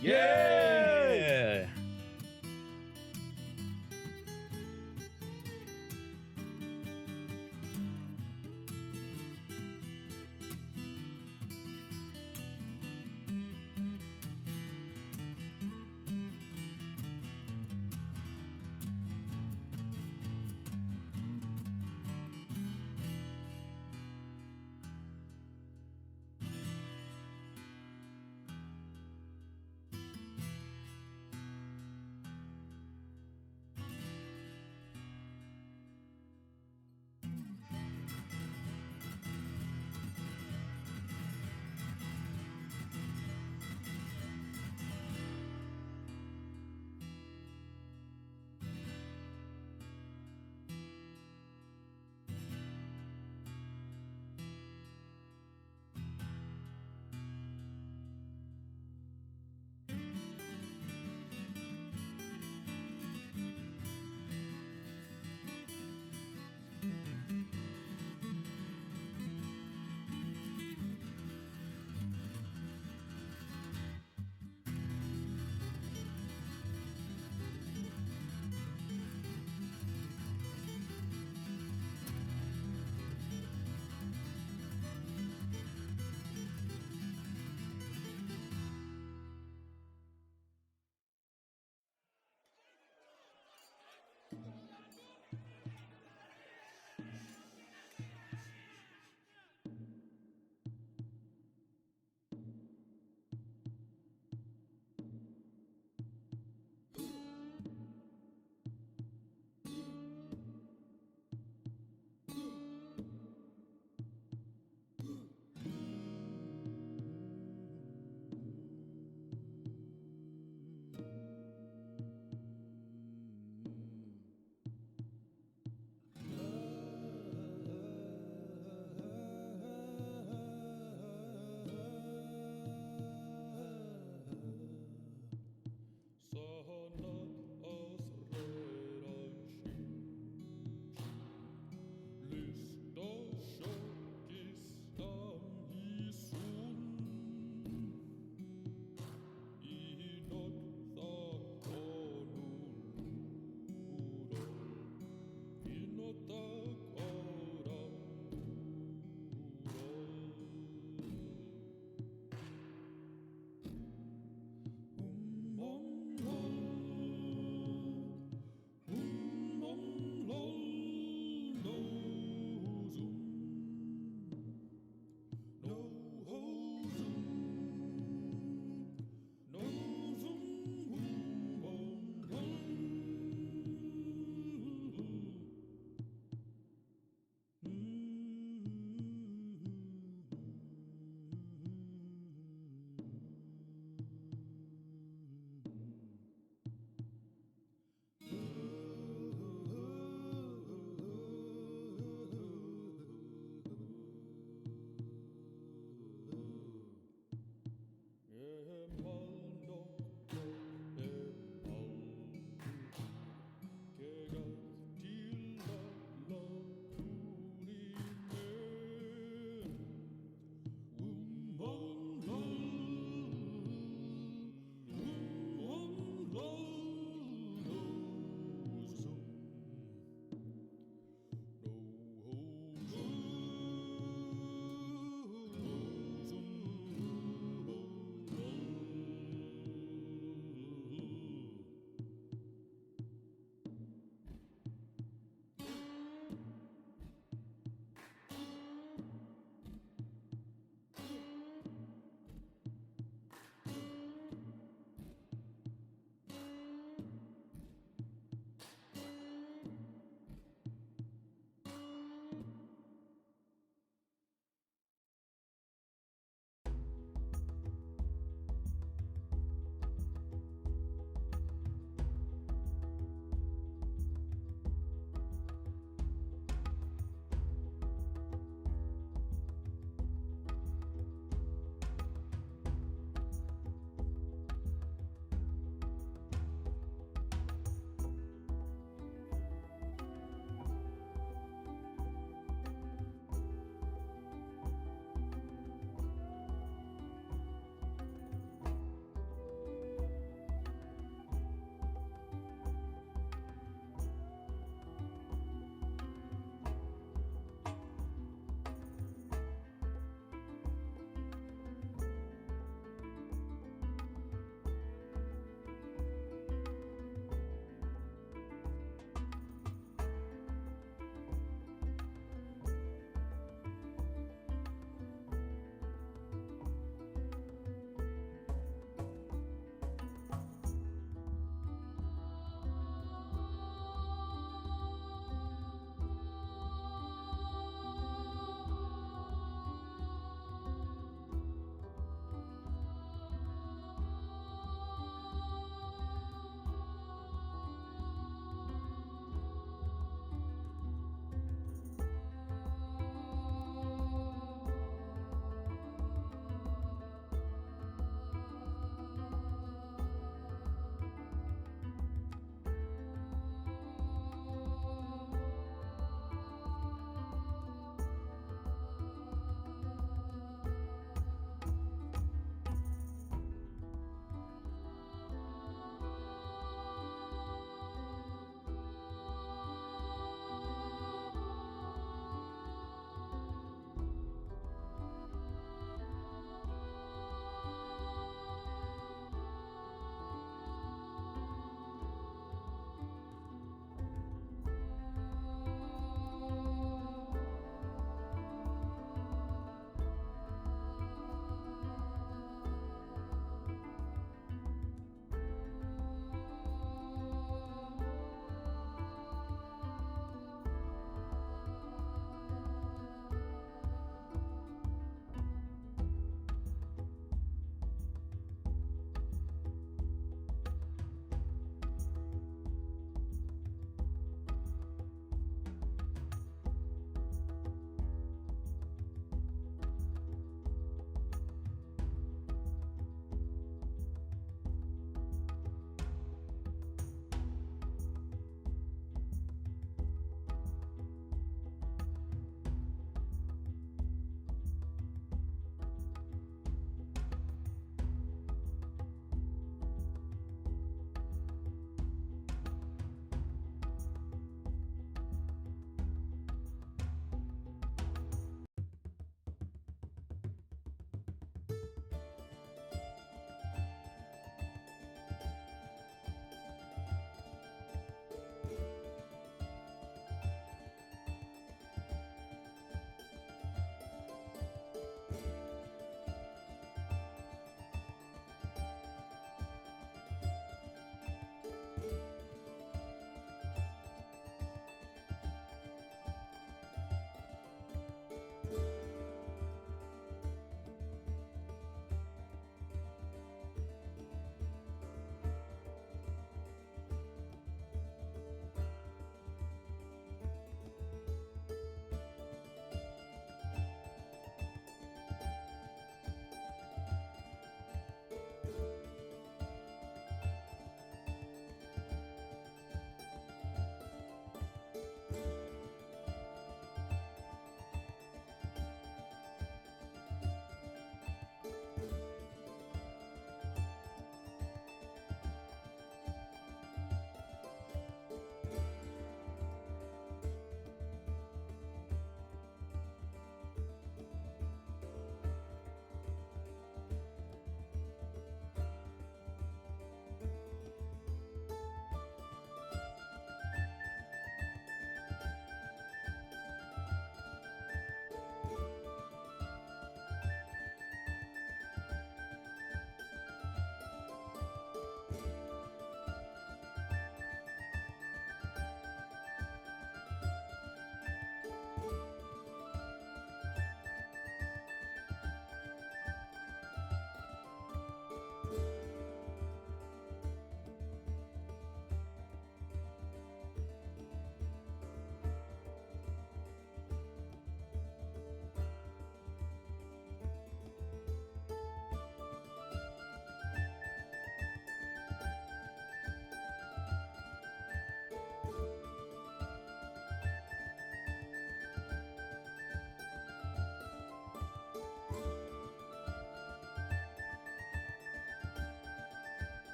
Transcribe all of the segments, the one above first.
Yeah!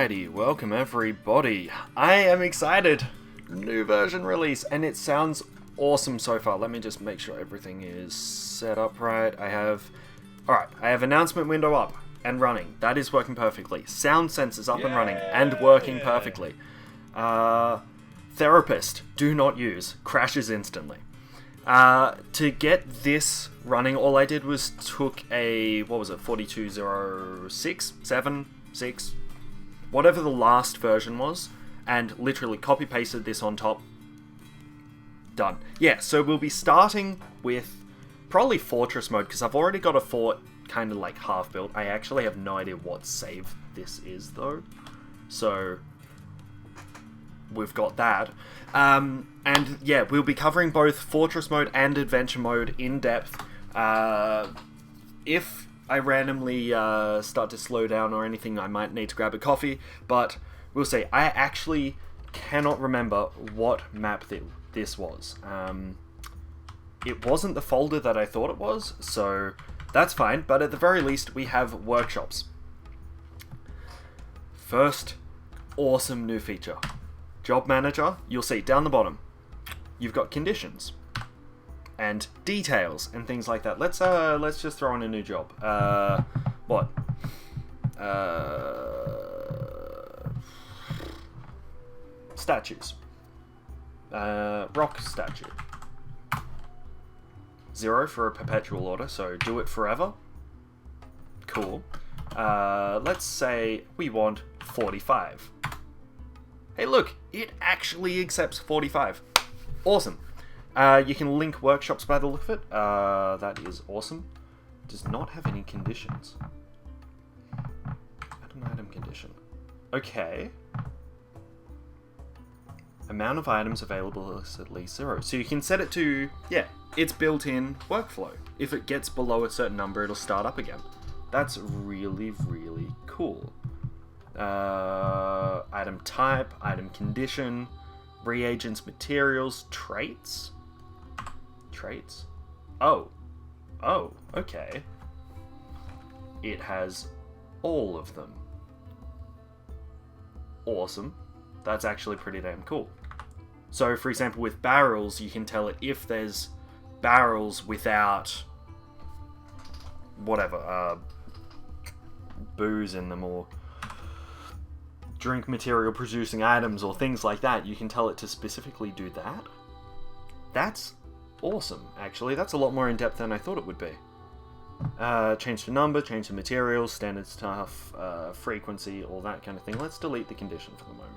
Alrighty, welcome everybody. I am excited. New version release, and it sounds awesome so far. Let me just make sure everything is set up right. I have announcement window up and running. That is working perfectly. Sound sensors up and running and working perfectly. Therapist, do not use. Crashes instantly. To get this running, all I did was took a, 4206, 7, 6, whatever the last version was, and literally copy-pasted this on top. Done. Yeah, so we'll be starting with probably Fortress mode, because I've already got a fort kind of like half built. I actually have no idea what save this is, though. So we've got that. And yeah, we'll be covering both Fortress mode and Adventure mode in depth. If I randomly start to slow down or anything, I might need to grab a coffee, but we'll see. I actually cannot remember what map this was. It wasn't the folder that I thought it was, so that's fine, but at the very least, we have workshops. First, awesome new feature. Job Manager, you'll see down the bottom, you've got conditions and details and things like that. Let's just throw in a new job. What? Statues. Rock statue. 0 for a perpetual order, so do it forever. Cool. Let's say we want 45. Hey look, it actually accepts 45. Awesome. You can link workshops by the look of it. That is awesome. Does not have any conditions. Add an item condition. Okay. Amount of items available is at least 0. So you can set it to, yeah, it's built-in workflow. If it gets below a certain number, it'll start up again. That's really, really cool. Item type, item condition, reagents, materials, traits? Traits? Oh, okay. It has all of them. Awesome. That's actually pretty damn cool. So, for example, with barrels, you can tell it if there's barrels without whatever, booze in them or drink material producing items or things like that, you can tell it to specifically do that. That's awesome, actually. That's a lot more in-depth than I thought it would be. Change the number, change the materials, standard stuff, frequency, all that kind of thing. Let's delete the condition for the moment.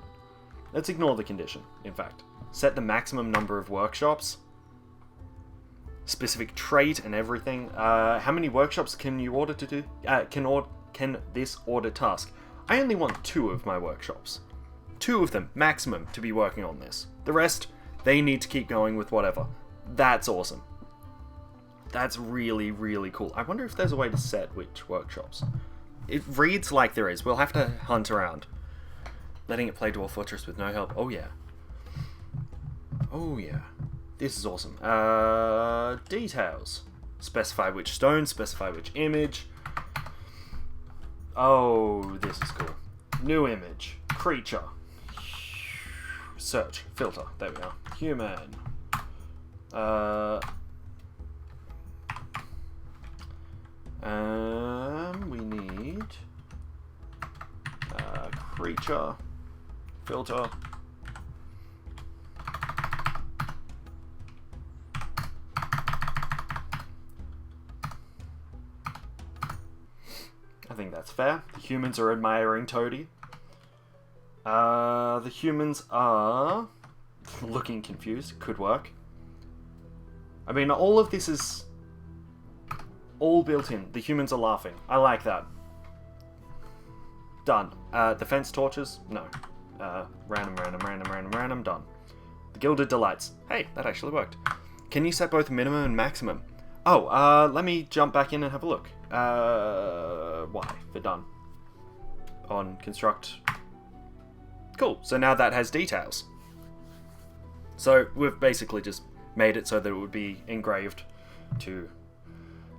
Let's ignore the condition, in fact. Set the maximum number of workshops. Specific trait and everything. How many workshops can you order to do? Can this order task? I only want 2 of my workshops. 2 of them, maximum, to be working on this. The rest, they need to keep going with whatever. That's awesome. That's really, really cool. I wonder if there's a way to set which workshops. It reads like there is. We'll have to hunt around. Letting it play Dwarf Fortress with no help. Oh, yeah. Oh, yeah. This is awesome. Details. Specify which stone, specify which image. Oh, this is cool. New image. Creature. Search. Filter. There we are. Human. We need creature. Filter. I think that's fair. The humans are admiring Toady. The humans are looking confused. Could work. I mean, all of this is all built in. The humans are laughing. I like that. Done. Defense torches? No. Random. Done. The Gilded Delights. Hey, that actually worked. Can you set both minimum and maximum? Oh, let me jump back in and have a look. Y for done. On construct. Cool, so now that has details. So we've basically just made it so that it would be engraved to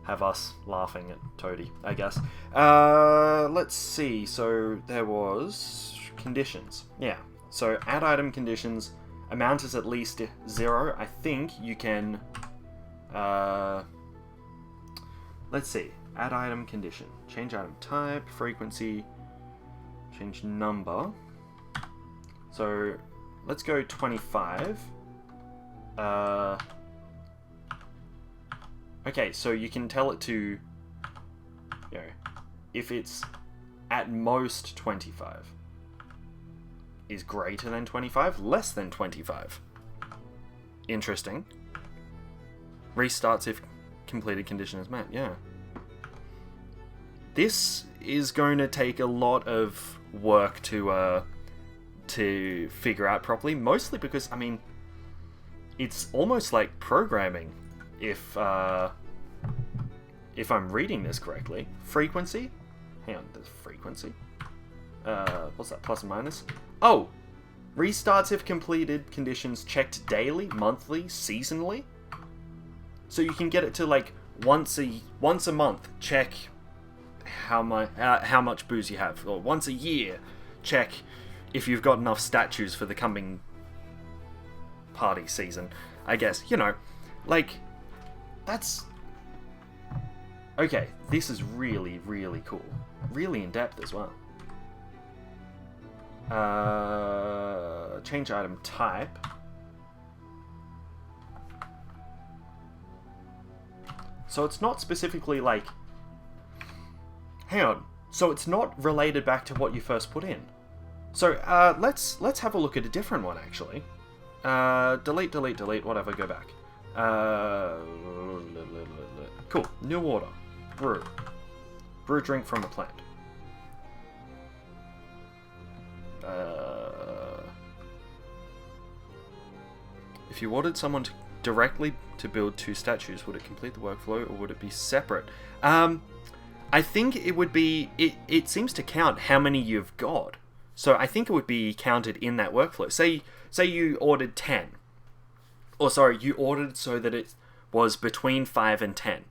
have us laughing at Toady, I guess. Let's see, so there was conditions. Yeah. So add item conditions. Amount is at least 0. I think you can... let's see. Add item condition. Change item type, frequency, change number. So let's go 25. Okay, so you can tell it to, you know, if it's at most 25 is greater than 25, less than 25. Interesting. Restarts if completed condition is met, yeah. This is going to take a lot of work to figure out properly, mostly because, I mean, it's almost like programming, if I'm reading this correctly. Frequency? Hang on, there's frequency. What's that, plus and minus? Oh! Restarts if completed conditions checked daily, monthly, seasonally? So you can get it to, like, once a month, check how much booze you have. Or once a year, check if you've got enough statues for the coming party season. I guess, you know, like, that's... Okay, this is really, really cool. Really in-depth as well. Change item type. So it's not specifically like... Hang on. So it's not related back to what you first put in. So let's have a look at a different one, actually. Delete, whatever, go back. Cool. New order. Brew. Brew drink from a plant. If you ordered someone directly to build 2 statues, would it complete the workflow or would it be separate? I think it would be... It seems to count how many you've got. So I think it would be counted in that workflow. Say you ordered 10. Or sorry, you ordered so that it was between 5 and 10.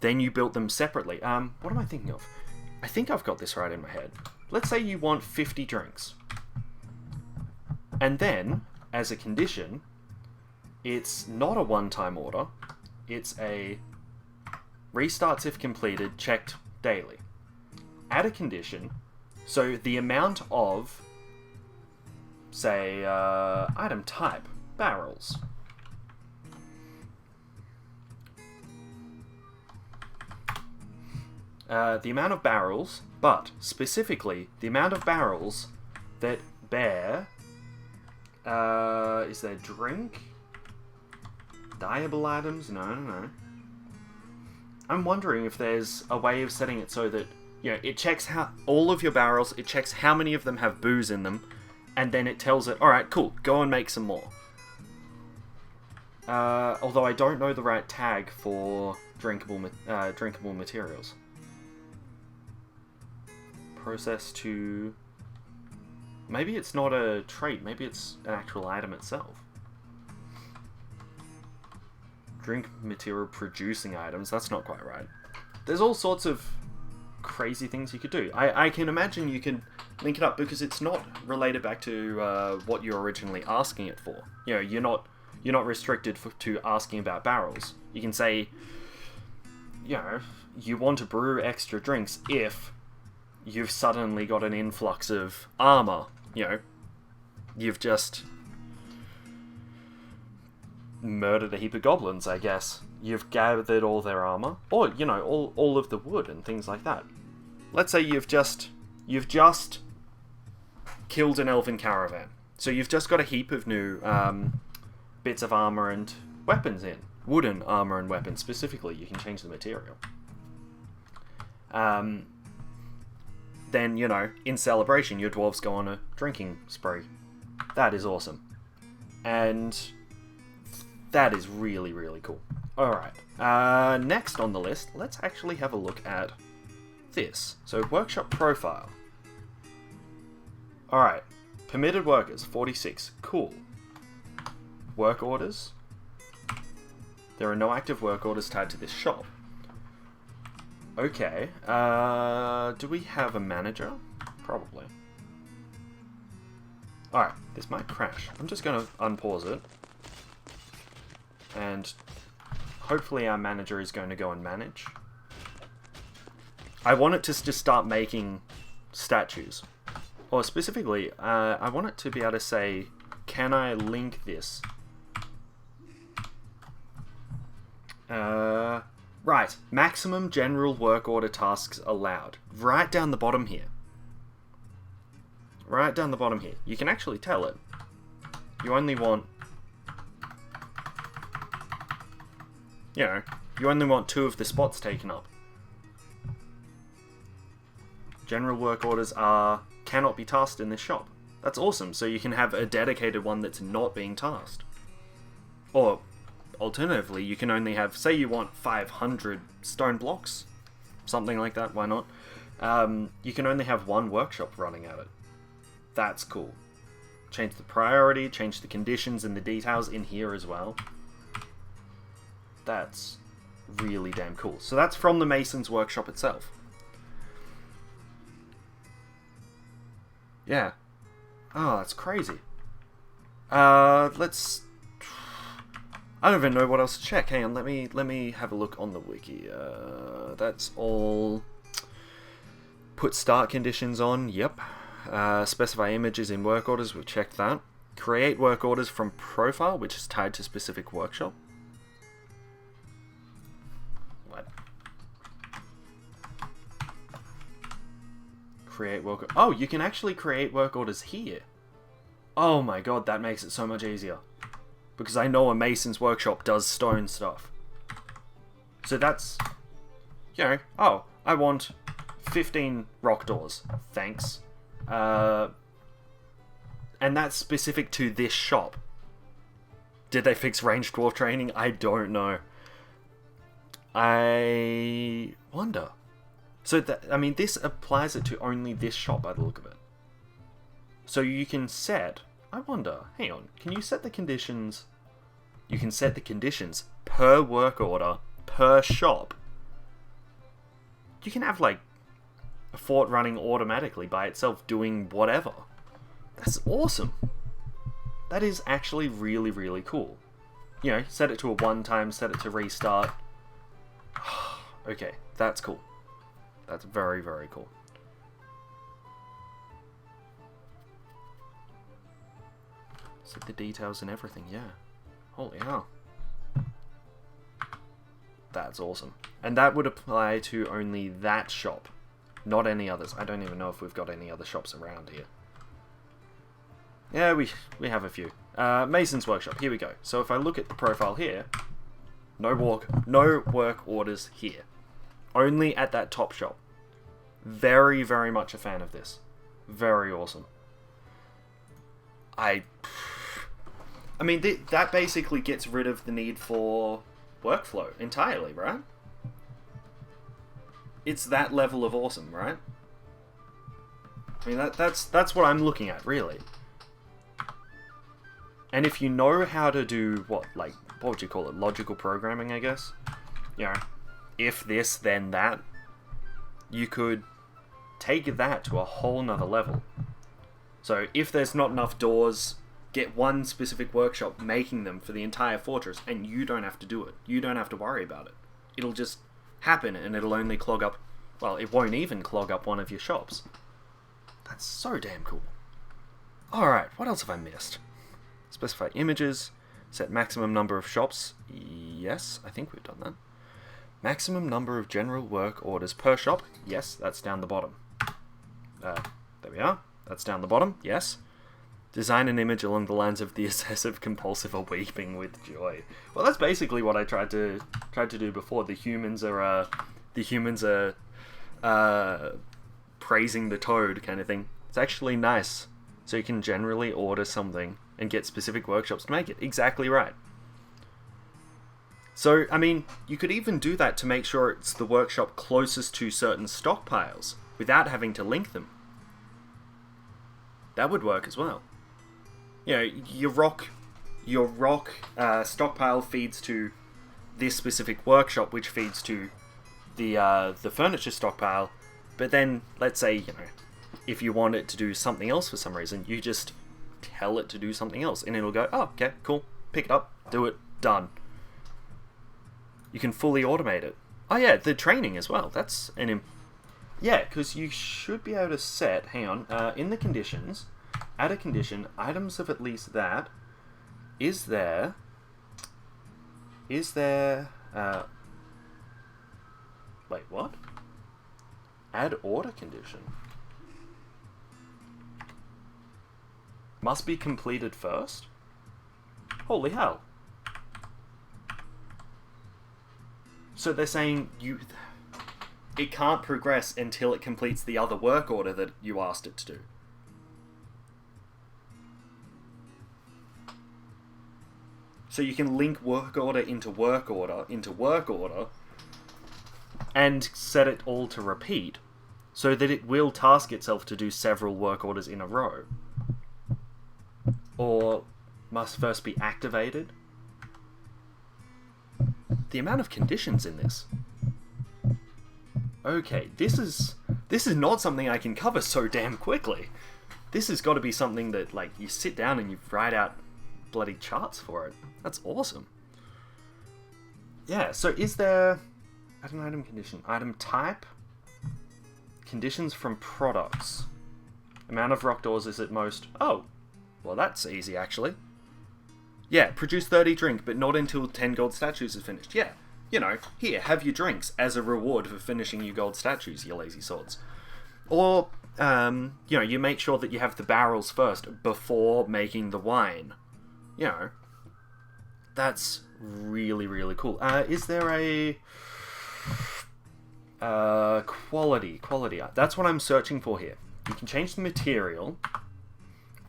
Then you built them separately. What am I thinking of? I think I've got this right in my head. Let's say you want 50 drinks. And then, as a condition, it's not a one-time order. It's a restarts if completed, checked daily. Add a condition. So the amount of, say, item type, barrels. The amount of barrels, but specifically the amount of barrels that bear, is there drink? Dyeable items? No. I'm wondering if there's a way of setting it so that, you know, it checks how all of your barrels, it checks how many of them have booze in them, and then it tells it, alright, cool, go and make some more. Although I don't know the right tag for drinkable materials. Process to... Maybe it's not a trait, maybe it's an actual item itself. Drink material producing items, that's not quite right. There's all sorts of crazy things you could do. I can imagine you can link it up because it's not related back to what you're originally asking it for. You know, you're not restricted to asking about barrels. You can say, you know, you want to brew extra drinks if you've suddenly got an influx of armor. You know, you've just murdered a heap of goblins, I guess. You've gathered all their armor, or, you know, all of the wood and things like that. Let's say you've just killed an elven caravan. So you've just got a heap of new bits of armor and weapons in. Wooden armor and weapons, specifically. You can change the material. Then, you know, in celebration, your dwarves go on a drinking spree. That is awesome. And that is really, really cool. Alright, next on the list, let's actually have a look at this. So, workshop profile. Alright, permitted workers, 46. Cool. Work orders. There are no active work orders tied to this shop. Okay, do we have a manager? Probably. Alright, this might crash. I'm just going to unpause it. And hopefully our manager is going to go and manage. I want it to just start making statues. Or specifically, I want it to be able to say, can I link this? Right, maximum general work order tasks allowed. Right down the bottom here. Right down the bottom here. You can actually tell it. You only want... You know, you only want 2 of the spots taken up. General work orders cannot be tasked in this shop. That's awesome, so you can have a dedicated one that's not being tasked. Or, alternatively, you can only have, say you want 500 stone blocks, something like that, why not? You can only have 1 workshop running at it. That's cool. Change the priority, change the conditions and the details in here as well. That's really damn cool. So that's from the Mason's workshop itself. Yeah. Oh, that's crazy. Let's... I don't even know what else to check. Hang on, let me have a look on the wiki. That's all... Put start conditions on, yep. Specify images in work orders, we've checked that. Create work orders from profile, which is tied to specific workshop. What? Create work... Oh, you can actually create work orders here. Oh my god, that makes it so much easier. Because I know a mason's workshop does stone stuff. So that's... You know, oh, I want 15 rock doors. Thanks. And that's specific to this shop. Did they fix ranged dwarf training? I don't know. I wonder. So, I mean, this applies it to only this shop by the look of it. So you can set... I wonder, hang on, can you set the conditions... You can set the conditions per work order, per shop. You can have, like, a fort running automatically by itself doing whatever. That's awesome. That is actually really, really cool. You know, set it to a one-time, set it to restart. Okay, that's cool. That's very, very cool. Set the details and everything, yeah. Holy hell. That's awesome. And that would apply to only that shop, not any others. I don't even know if we've got any other shops around here. Yeah, we have a few. Mason's Workshop, here we go. So if I look at the profile here, no work orders here. Only at that top shop. Very, very much a fan of this. Very awesome. I mean, that basically gets rid of the need for workflow entirely, right? It's that level of awesome, right? I mean, that's what I'm looking at, really. And if you know how to do, what would you call it? Logical programming, I guess? You know, if this, then that. You could take that to a whole nother level. So, if there's not enough doors, get one specific workshop making them for the entire fortress, and you don't have to do it. You don't have to worry about it. It'll just happen, and it'll only clog up... Well, it won't even clog up one of your shops. That's so damn cool. Alright, what else have I missed? Specify images. Set maximum number of shops. Yes, I think we've done that. Maximum number of general work orders per shop. Yes, that's down the bottom. There we are. That's down the bottom. Yes. Design an image along the lines of the obsessive compulsive or weeping with joy. Well, that's basically what I tried to do before. The humans are praising the toad kind of thing. It's actually nice. So you can generally order something and get specific workshops to make it. Exactly right. So, I mean, you could even do that to make sure it's the workshop closest to certain stockpiles without having to link them. That would work as well. You know, your rock stockpile feeds to this specific workshop, which feeds to the furniture stockpile. But then, let's say, you know, if you want it to do something else for some reason, you just tell it to do something else, and it'll go, oh, okay, cool, pick it up, do it, done. You can fully automate it. Oh yeah, the training as well. That's an yeah, because you should be able to set, hang on, in the conditions, add a condition, items of at least that, is there, wait, what? Add order condition. Must be completed first? Holy hell. So they're saying it can't progress until it completes the other work order that you asked it to do. So you can link work order into work order into work order and set it all to repeat so that it will task itself to do several work orders in a row. Or must first be activated. The amount of conditions in this. Okay, this is not something I can cover so damn quickly. This has got to be something that, like, you sit down and you write out bloody charts for it. That's awesome. Yeah, so is there... Add an item condition. Item type. Conditions from products. Amount of rock doors is at most... Oh, well that's easy actually. Yeah, produce 30 drink, but not until 10 gold statues are finished. Yeah, you know, here, have your drinks as a reward for finishing your gold statues, you lazy swords. Or, you know, you make sure that you have the barrels first before making the wine. You know, that's really, really cool. Is there a... quality. That's what I'm searching for here. You can change the material,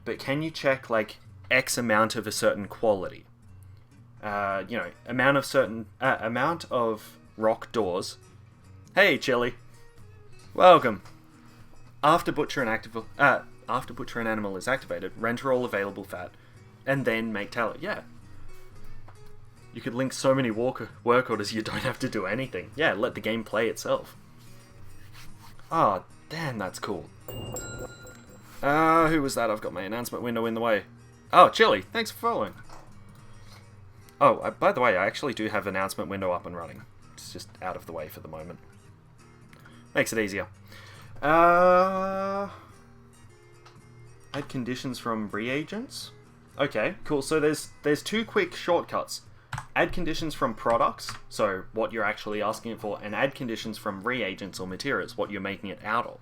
but can you check, like, X amount of a certain quality? You know, amount of rock doors. Hey, Chili. Welcome. After butcher an animal is activated, render all available fat, and then make tally. Yeah. You could link so many work orders you don't have to do anything. Yeah, let the game play itself. Oh, damn, that's cool. Who was that? I've got my announcement window in the way. Oh, Chili, thanks for following. Oh, by the way, I actually do have announcement window up and running. It's just out of the way for the moment. Makes it easier. Add conditions from reagents. Okay, cool. So there's two quick shortcuts. Add conditions from products, so what you're actually asking it for, and add conditions from reagents or materials, what you're making it out of.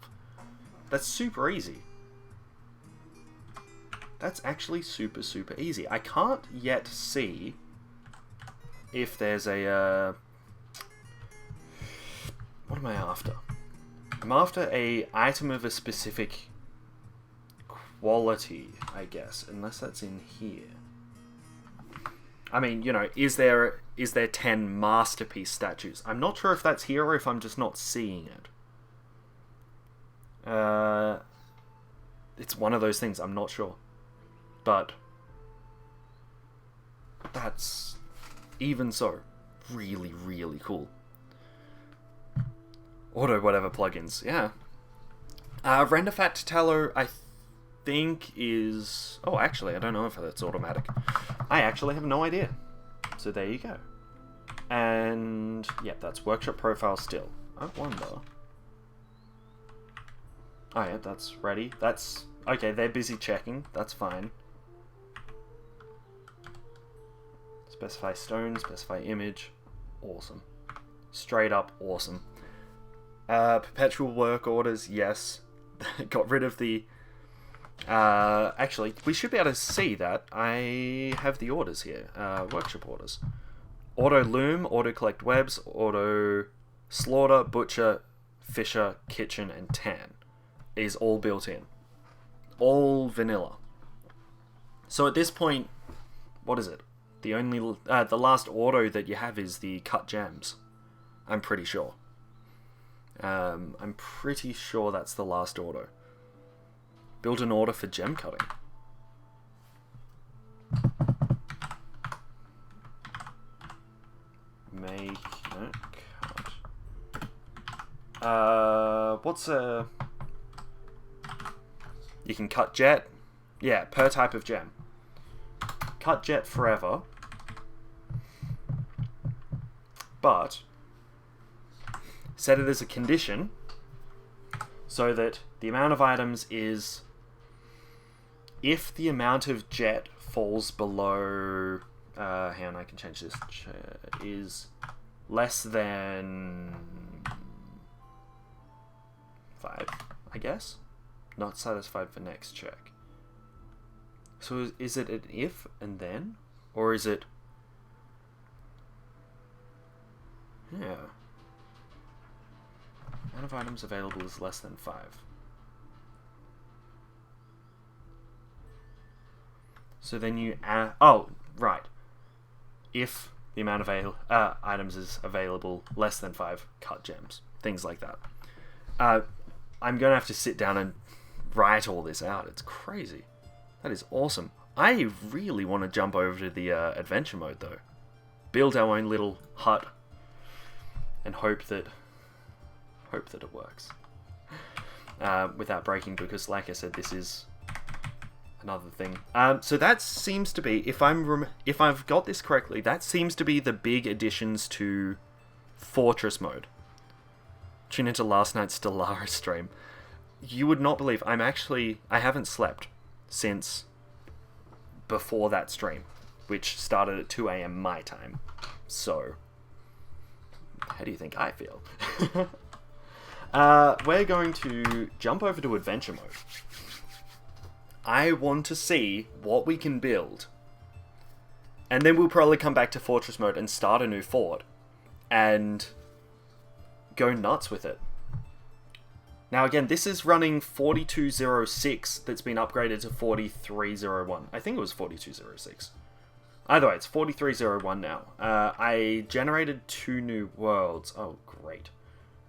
That's super easy. That's actually super, super easy. I can't yet see if there's a... what am I after? I'm after a item of a specific quality, I guess, unless that's in here. I mean, you know, is there 10 masterpiece statues? I'm not sure if that's here or if I'm just not seeing it. It's one of those things, I'm not sure. But that's, even so, really, really cool. Auto whatever plugins, yeah. Render fat to tallow, I think is... Oh, actually, I don't know if that's automatic. I actually have no idea. So there you go. And, yeah, that's workshop profile still. I wonder... Oh yeah, that's ready. That's... Okay, they're busy checking. That's fine. Specify stone, specify image. Awesome. Straight up awesome. Perpetual work orders, yes. Got rid of the... actually, we should be able to see that. I have the orders here. Workshop orders. Auto loom, auto collect webs, auto slaughter, butcher, fisher, kitchen, and tan is all built in. All vanilla. So at this point, what is it? The only the last auto that you have is the cut gems. I'm pretty sure. I'm pretty sure that's the last auto. Build an order for gem cutting. Make cut. What's a... You can cut jet. Yeah, per type of gem. Cut jet forever. But set it as a condition so that the amount of items is, if the amount of jet falls below, hang on, I can change this, is less than 5, I guess. Not satisfied for next check. So is it an if and then? Or is it... Yeah. Amount of items available is less than 5. So then you add... Oh, right. If the amount of items is available less than 5, cut gems. Things like that. I'm going to have to sit down and write all this out. It's crazy. That is awesome. I really want to jump over to the adventure mode, though. Build our own little hut and hope that it works without breaking, because, like I said, this is another thing. So that seems to be, if I've got this correctly, that seems to be the big additions to Fortress mode. Tune into last night's Stellaris stream. You would not believe, I haven't slept since before that stream, which started at 2 AM my time. So, how do you think I feel? We're going to jump over to adventure mode. I want to see what we can build. And then we'll probably come back to Fortress mode and start a new fort. And go nuts with it. Now again, this is running 4206 that's been upgraded to 4301. I think it was 4206. Either way, it's 4301 now. I generated 2 new worlds. Oh, great.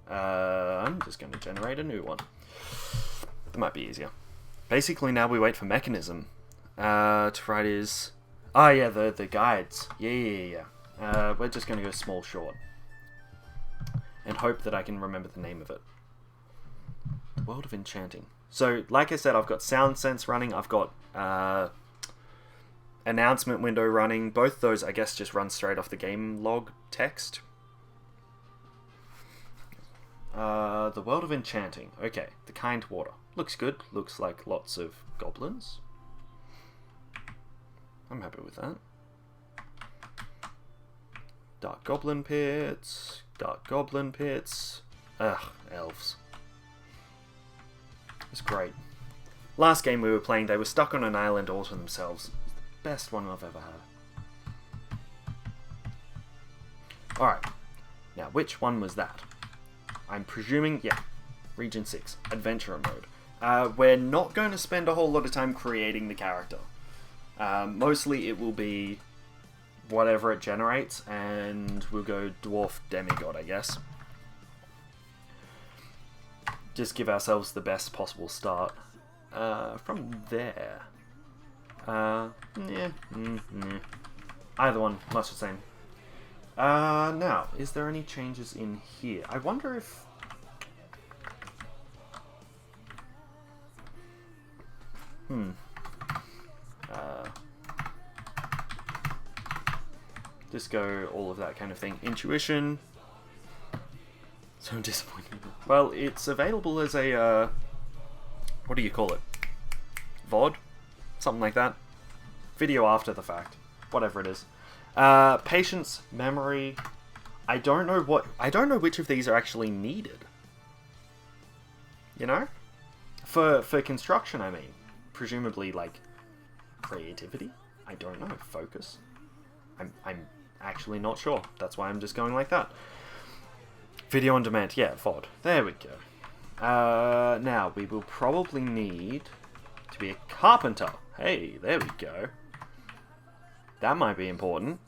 I'm just going to generate a new one. That might be easier. Basically, now we wait for Mechanism to write his... Oh, yeah, the guides. Yeah. We're just going to go small short. And hope that I can remember the name of it. The World of Enchanting. So, like I said, I've got Sound Sense running. I've got announcement window running. Both those, I guess, just run straight off the game log text. The World of Enchanting. Okay, the Kind Water. Looks good. Looks like lots of goblins. I'm happy with that. Dark Goblin Pits. Dark Goblin Pits. Ugh, elves. It's great. Last game we were playing, they were stuck on an island all to themselves. It was the best one I've ever had. Alright. Now, which one was that? I'm presuming, yeah, Region 6, Adventurer mode. We're not going to spend a whole lot of time creating the character. Mostly it will be whatever it generates, and we'll go Dwarf Demigod, I guess. Just give ourselves the best possible start. From there. Either one, much the same. Now, is there any changes in here? I wonder if... just go all of that kind of thing. Intuition. So disappointing. Well, it's available as a, what do you call it? VOD? Something like that. Video after the fact. Whatever it is. Patience, memory. I don't know which of these are actually needed. You know? For construction, I mean. Presumably, like, creativity? I don't know. Focus? I'm actually not sure. That's why I'm just going like that. Video on demand. Yeah, VOD. There we go. Now, we will probably need to be a carpenter. Hey, there we go. That might be important.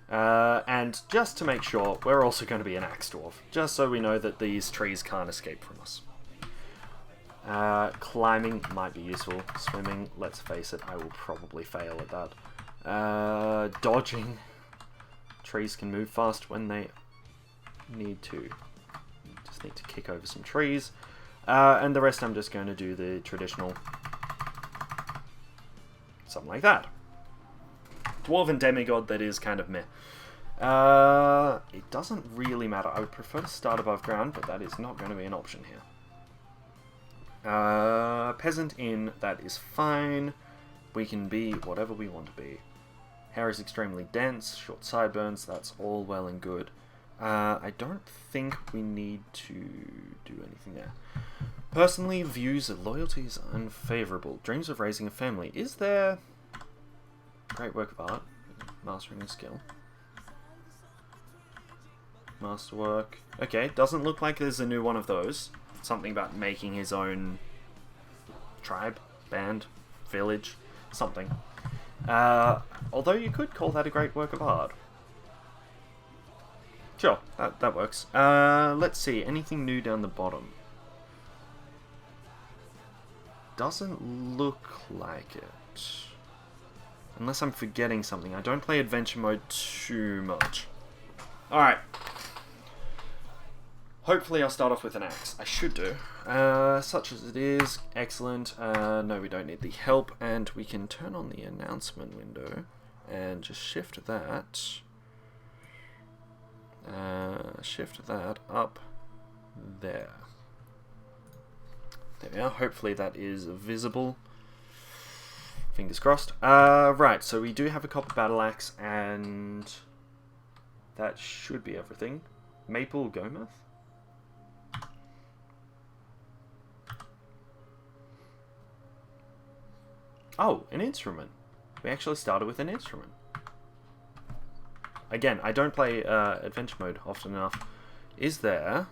And just to make sure, we're also going to be an axe dwarf. Just so we know that these trees can't escape from us. Climbing might be useful. Swimming, let's face it, I will probably fail at that. Dodging. Trees can move fast when they need to. Just need to kick over some trees. And the rest I'm just going to do the traditional something like that. Dwarven demigod, that is kind of meh. It doesn't really matter. I would prefer to start above ground, but that is not going to be an option here. Peasant inn, that is fine. We can be whatever we want to be. Hair is extremely dense, short sideburns, that's all well and good. I don't think we need to do anything there. Personally, views of loyalty is unfavourable. Dreams of raising a family. Is there... Great work of art. Mastering a skill. Masterwork. Okay, doesn't look like there's a new one of those. Something about making his own tribe, band, village, something. Although you could call that a great work of art. Sure, that works. Let's see, anything new down the bottom? Doesn't look like it. Unless I'm forgetting something. I don't play adventure mode too much. Alright. Hopefully I'll start off with an axe. I should do. Such as it is. Excellent. No, we don't need the help. And we can turn on the announcement window. And just shift that. Shift that up there. There we are. Hopefully that is visible. Fingers crossed. Right, so we do have a copper battle axe, and that should be everything. Maple Gometh? Oh, an instrument. We actually started with an instrument. Again, I don't play adventure mode often enough. Is there...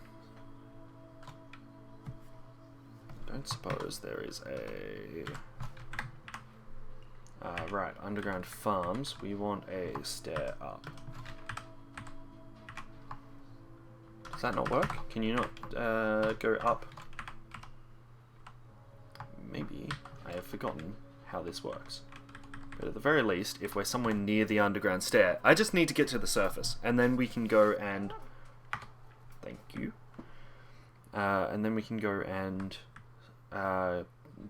I don't suppose there is a... right, underground farms. We want a stair up. Does that not work? Can you not go up? Maybe I have forgotten how this works. But at the very least, if we're somewhere near the underground stair, I just need to get to the surface, and then we can go and... Thank you. And then we can go and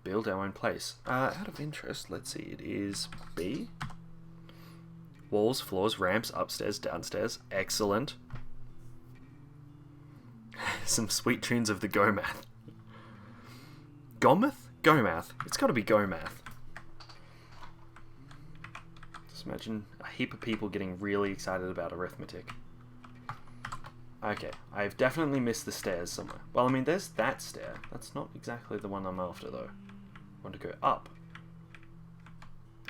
build our own place. Out of interest, let's see, it is B. Walls, floors, ramps, upstairs, downstairs. Excellent. Some sweet tunes of the Gomath. Gomath? Gomath. It's got to be Gomath. Just imagine a heap of people getting really excited about arithmetic. Okay, I've definitely missed the stairs somewhere. Well, I mean, there's that stair. That's not exactly the one I'm after, though. I want to go up.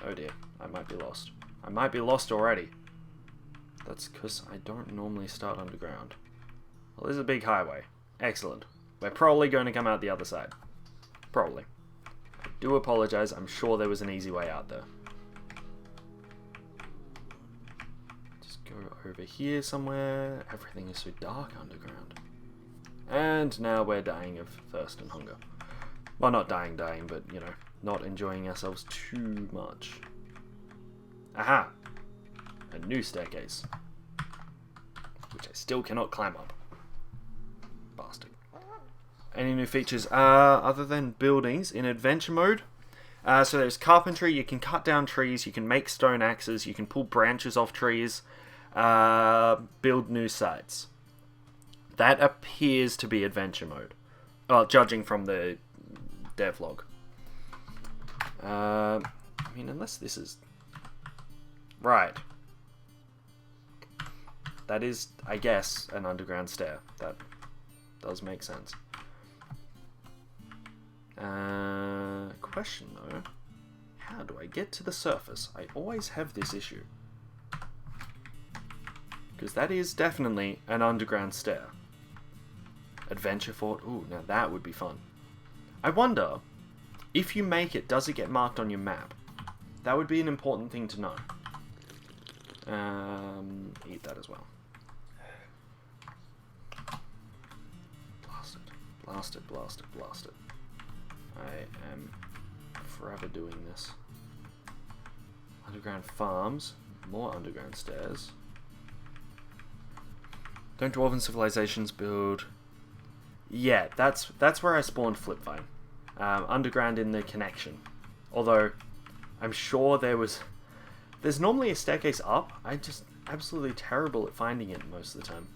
Oh dear, I might be lost. I might be lost already. That's because I don't normally start underground. Well, there's a big highway. Excellent. We're probably going to come out the other side. Probably. I do apologize. I'm sure there was an easy way out there. Just go over here somewhere. Everything is so dark underground. And now we're dying of thirst and hunger. Well, not dying, but, you know, not enjoying ourselves too much. Aha! A new staircase. Which I still cannot climb up. Bastard. Any new features other than buildings in adventure mode? So there's carpentry, you can cut down trees, you can make stone axes, you can pull branches off trees, build new sites. That appears to be adventure mode. Well, judging from the devlog. I mean, unless this is... Right. That is, I guess, an underground stair. That does make sense. Question though, how do I get to the surface? I always have this issue. Because that is definitely an underground stair. Adventure fort, ooh, now that would be fun. I wonder, if you make it, does it get marked on your map? That would be an important thing to know. Eat that as well. Blasted, blasted, blasted, blasted. I am forever doing this. Underground farms, more underground stairs. Don't dwarven civilizations build... Yeah, that's where I spawned Flipvine. Underground in the connection. Although, I'm sure there was... There's normally a staircase up. I'm just absolutely terrible at finding it most of the time.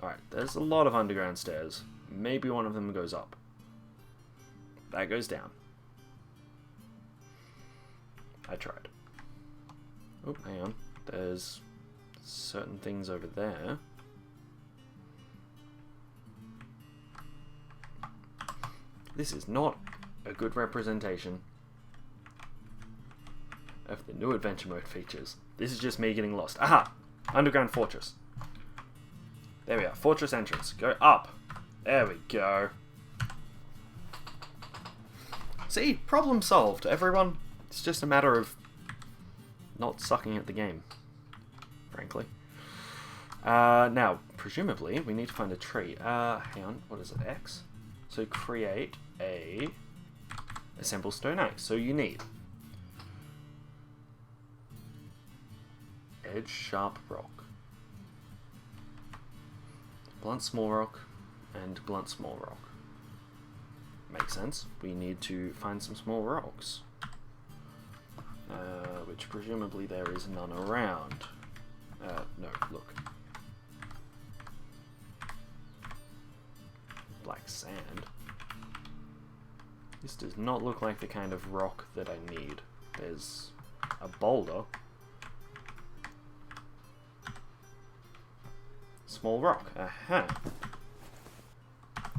Alright, there's a lot of underground stairs. Maybe one of them goes up. That goes down. I tried. Oh, hang on. There's certain things over there. This is not a good representation of the new adventure mode features. This is just me getting lost. Aha! Underground fortress. There we are. Fortress entrance. Go up. There we go. See? Problem solved, everyone. It's just a matter of not sucking at the game, frankly. Now, presumably, we need to find a tree. Hang on. What is it? X? So create a assemble stone axe. So you need edge sharp rock, blunt small rock, and blunt small rock. Makes sense. We need to find some small rocks, which presumably there is none around. No, look. Black sand. This does not look like the kind of rock that I need. There's a boulder. Small rock. Aha.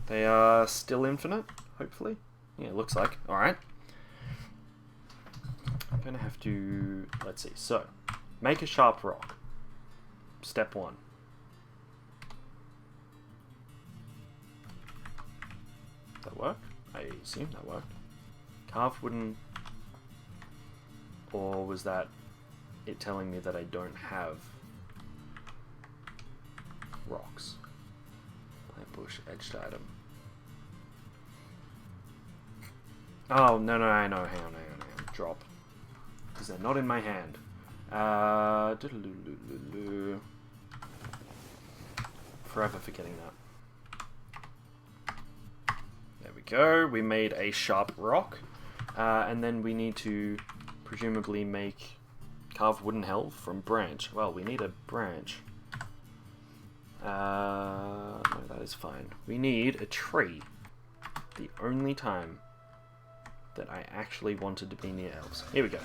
They are still infinite, hopefully. Yeah, it looks like. Alright. I'm gonna have to... Let's see. So, make a sharp rock. Step 1. That work? I assume that worked. Carved wooden... Or was that it telling me that I don't have rocks? Plant bush, edged item. Oh, no, I know. Hang on. Drop. Because they're not in my hand. Forever forgetting that. There we go. We made a sharp rock. And then we need to presumably make carved wooden helve from branch. Well, we need a branch. No, that is fine. We need a tree. The only time that I actually wanted to be near elves. Here we go.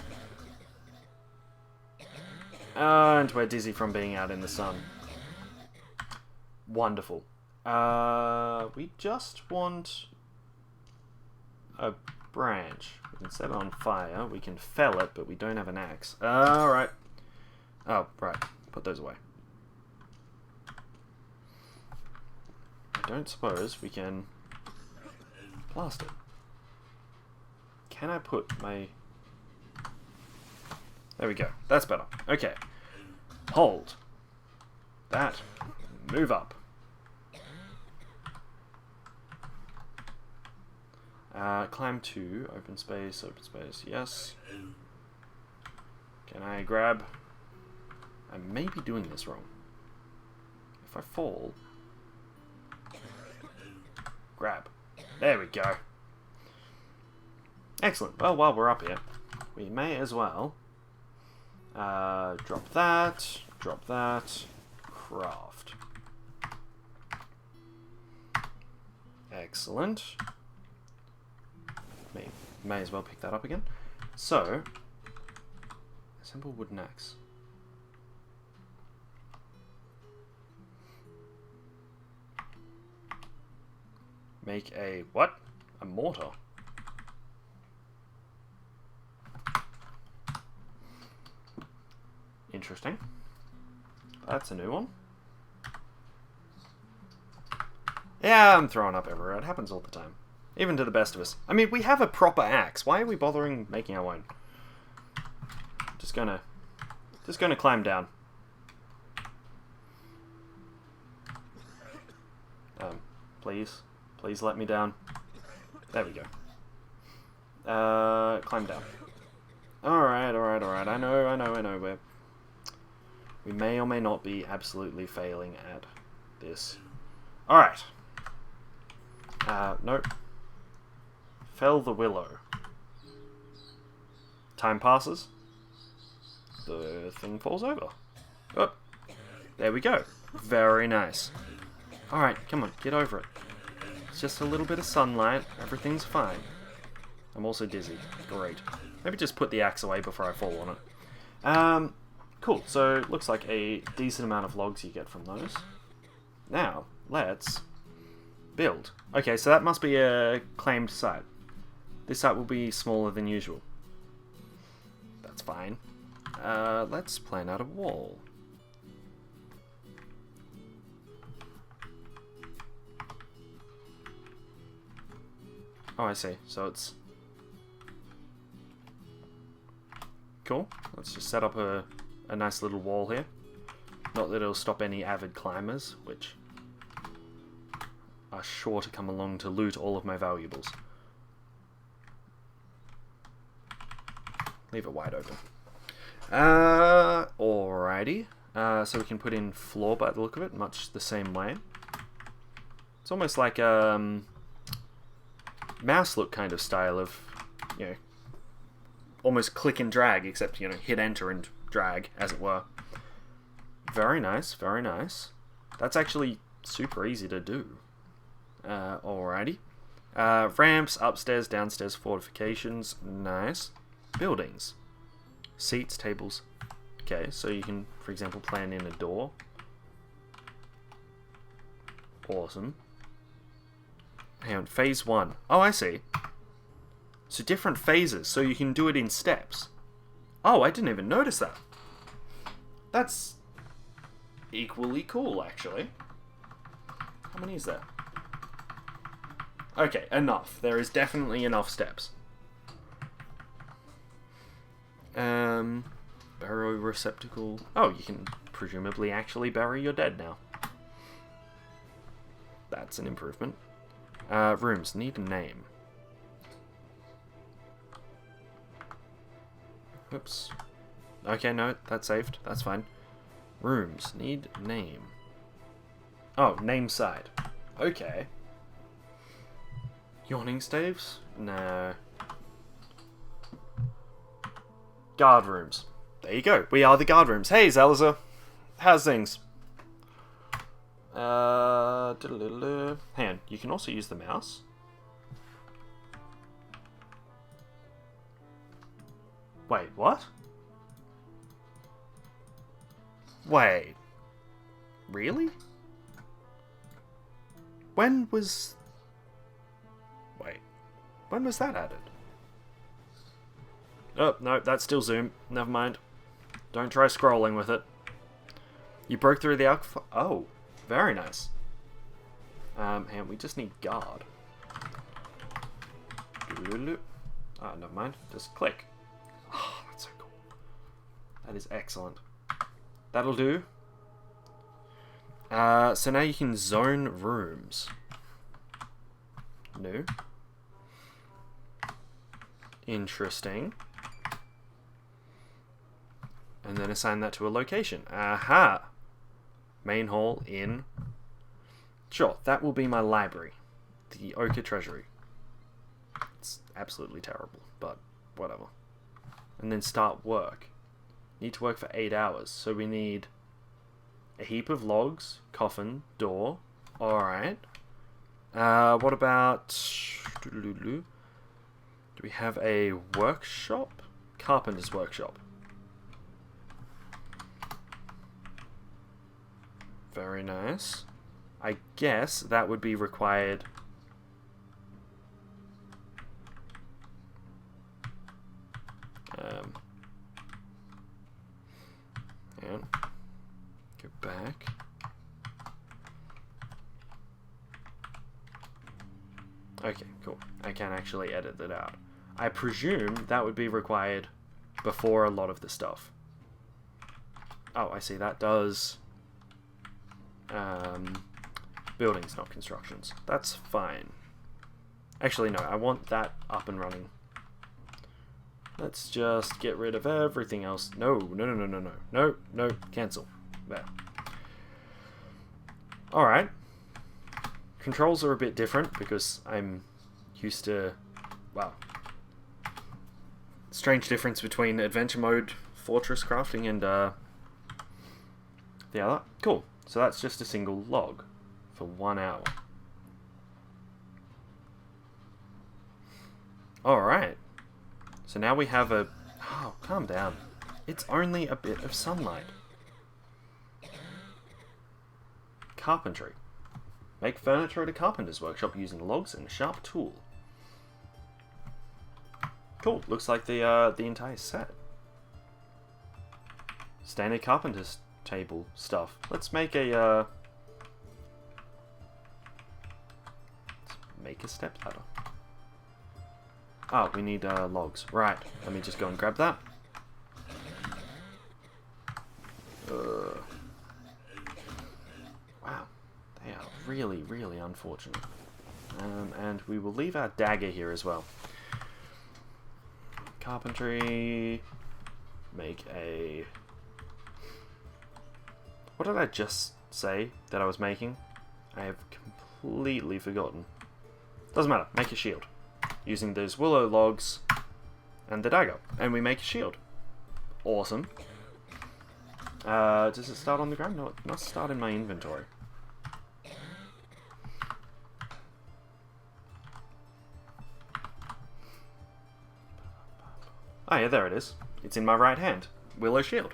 And we're dizzy from being out in the sun. Wonderful. We just want a branch. We can set it on fire. We can fell it, but we don't have an axe. Alright. Oh, right. Put those away. I don't suppose we can blast it. Can I put my... There we go. That's better. Okay. Hold. That. Move up. Climb to. Open space. Open space. Yes. Can I grab... I may be doing this wrong. If I fall... Grab. There we go. Excellent. Well, while we're up here, we may as well drop that, craft. Excellent. May as well pick that up again. So, assemble wooden axe. Make a what? A mortar. Interesting. That's a new one. Yeah, I'm throwing up everywhere. It happens all the time. Even to the best of us. I mean, we have a proper axe. Why are we bothering making our own? Just gonna climb down. Please let me down. There we go. Climb down. Alright. I know. We may or may not be absolutely failing at this. Alright. Nope. Fell the willow. Time passes. The thing falls over. Oh, there we go. Very nice. Alright, come on, get over it. It's just a little bit of sunlight. Everything's fine. I'm also dizzy. Great. Maybe just put the axe away before I fall on it. Cool. So, looks like a decent amount of logs you get from those. Now, let's build. Okay, so that must be a claimed site. This site will be smaller than usual. That's fine. Let's plan out a wall. Oh, I see. So it's... Cool. Let's just set up a nice little wall here. Not that it'll stop any avid climbers, which are sure to come along to loot all of my valuables. Leave it wide open. Alrighty. So we can put in floor by the look of it, much the same way. It's almost like mouse look kind of style of, you know, almost click and drag, except, you know, hit enter and drag, as it were. Very nice, very nice. That's actually super easy to do. Alrighty. Ramps, upstairs, downstairs, fortifications. Nice. Buildings. Seats, tables. Okay, so you can, for example, plan in a door. Awesome. Hang on, phase 1. Oh, I see. So different phases, so you can do it in steps. Oh, I didn't even notice that. That's equally cool, actually. How many is there? Okay, enough. There is definitely enough steps. Burrow receptacle. Oh, you can presumably actually bury your dead now. That's an improvement. Rooms need a name. Oops. Okay, no, that's saved. That's fine. Rooms need name. Oh, name side. Okay. Yawning staves? No. Guard rooms. There you go. We are the guard rooms. Hey, Zalazar. How's things? Hang on. You can also use the mouse. Wait, what? Wait. Really? When was... Wait. When was that added? Oh, no, that's still zoom. Never mind. Don't try scrolling with it. You broke through the alpha... Oh, very nice. And we just need guard. Ah, never mind. Just click. Oh, that's so cool. That is excellent. That'll do. So now you can zone rooms. New. Interesting. And then assign that to a location. Aha! Main hall in... Sure, that will be my library. The Ochre Treasury. It's absolutely terrible, but whatever. And then start work. Need to work for 8 hours, so we need a heap of logs, coffin, door. Alright. What about... Do we have a workshop? Carpenter's workshop. Very nice. I guess that would be required... and go back. Okay, cool. I can actually edit that out. I presume that would be required before a lot of the stuff. Oh, I see. That does... buildings, not constructions. That's fine. Actually, no. I want that up and running. Let's just get rid of everything else. No, no, no, no, no, no. No, no, cancel. There. Alright. Controls are a bit different because I'm used to... Well, Strange difference between adventure mode fortress crafting and the other. Cool. So that's just a single log for 1 hour. Alright. So now we have a... Oh, calm down. It's only a bit of sunlight. Carpentry. Make furniture at a carpenter's workshop using logs and a sharp tool. Cool. Looks like the entire set. Standard carpenter's table stuff. Let's make a step ladder. Oh, we need logs. Right. Let me just go and grab that. Wow. They are really, really unfortunate. And we will leave our dagger here as well. Carpentry. Make a... What did I just say that I was making? I have completely forgotten. Doesn't matter. Make a shield. Using those willow logs and the dagger. And we make a shield. Awesome. Does it start on the ground? No, it must start in my inventory. Oh yeah, there it is. It's in my right hand. Willow shield.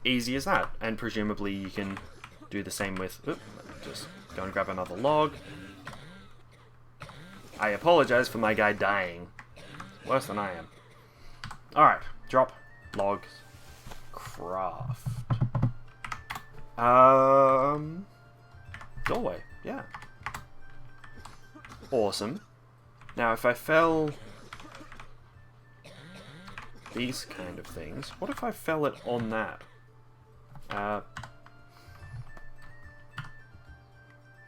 Easy as that. And presumably you can do the same with... Oop, just go and grab another log. I apologize for my guy dying. Worse than I am. Alright. Drop. Logs. Craft. Doorway. Yeah. Awesome. Now if I fell... these kind of things. What if I fell it on that?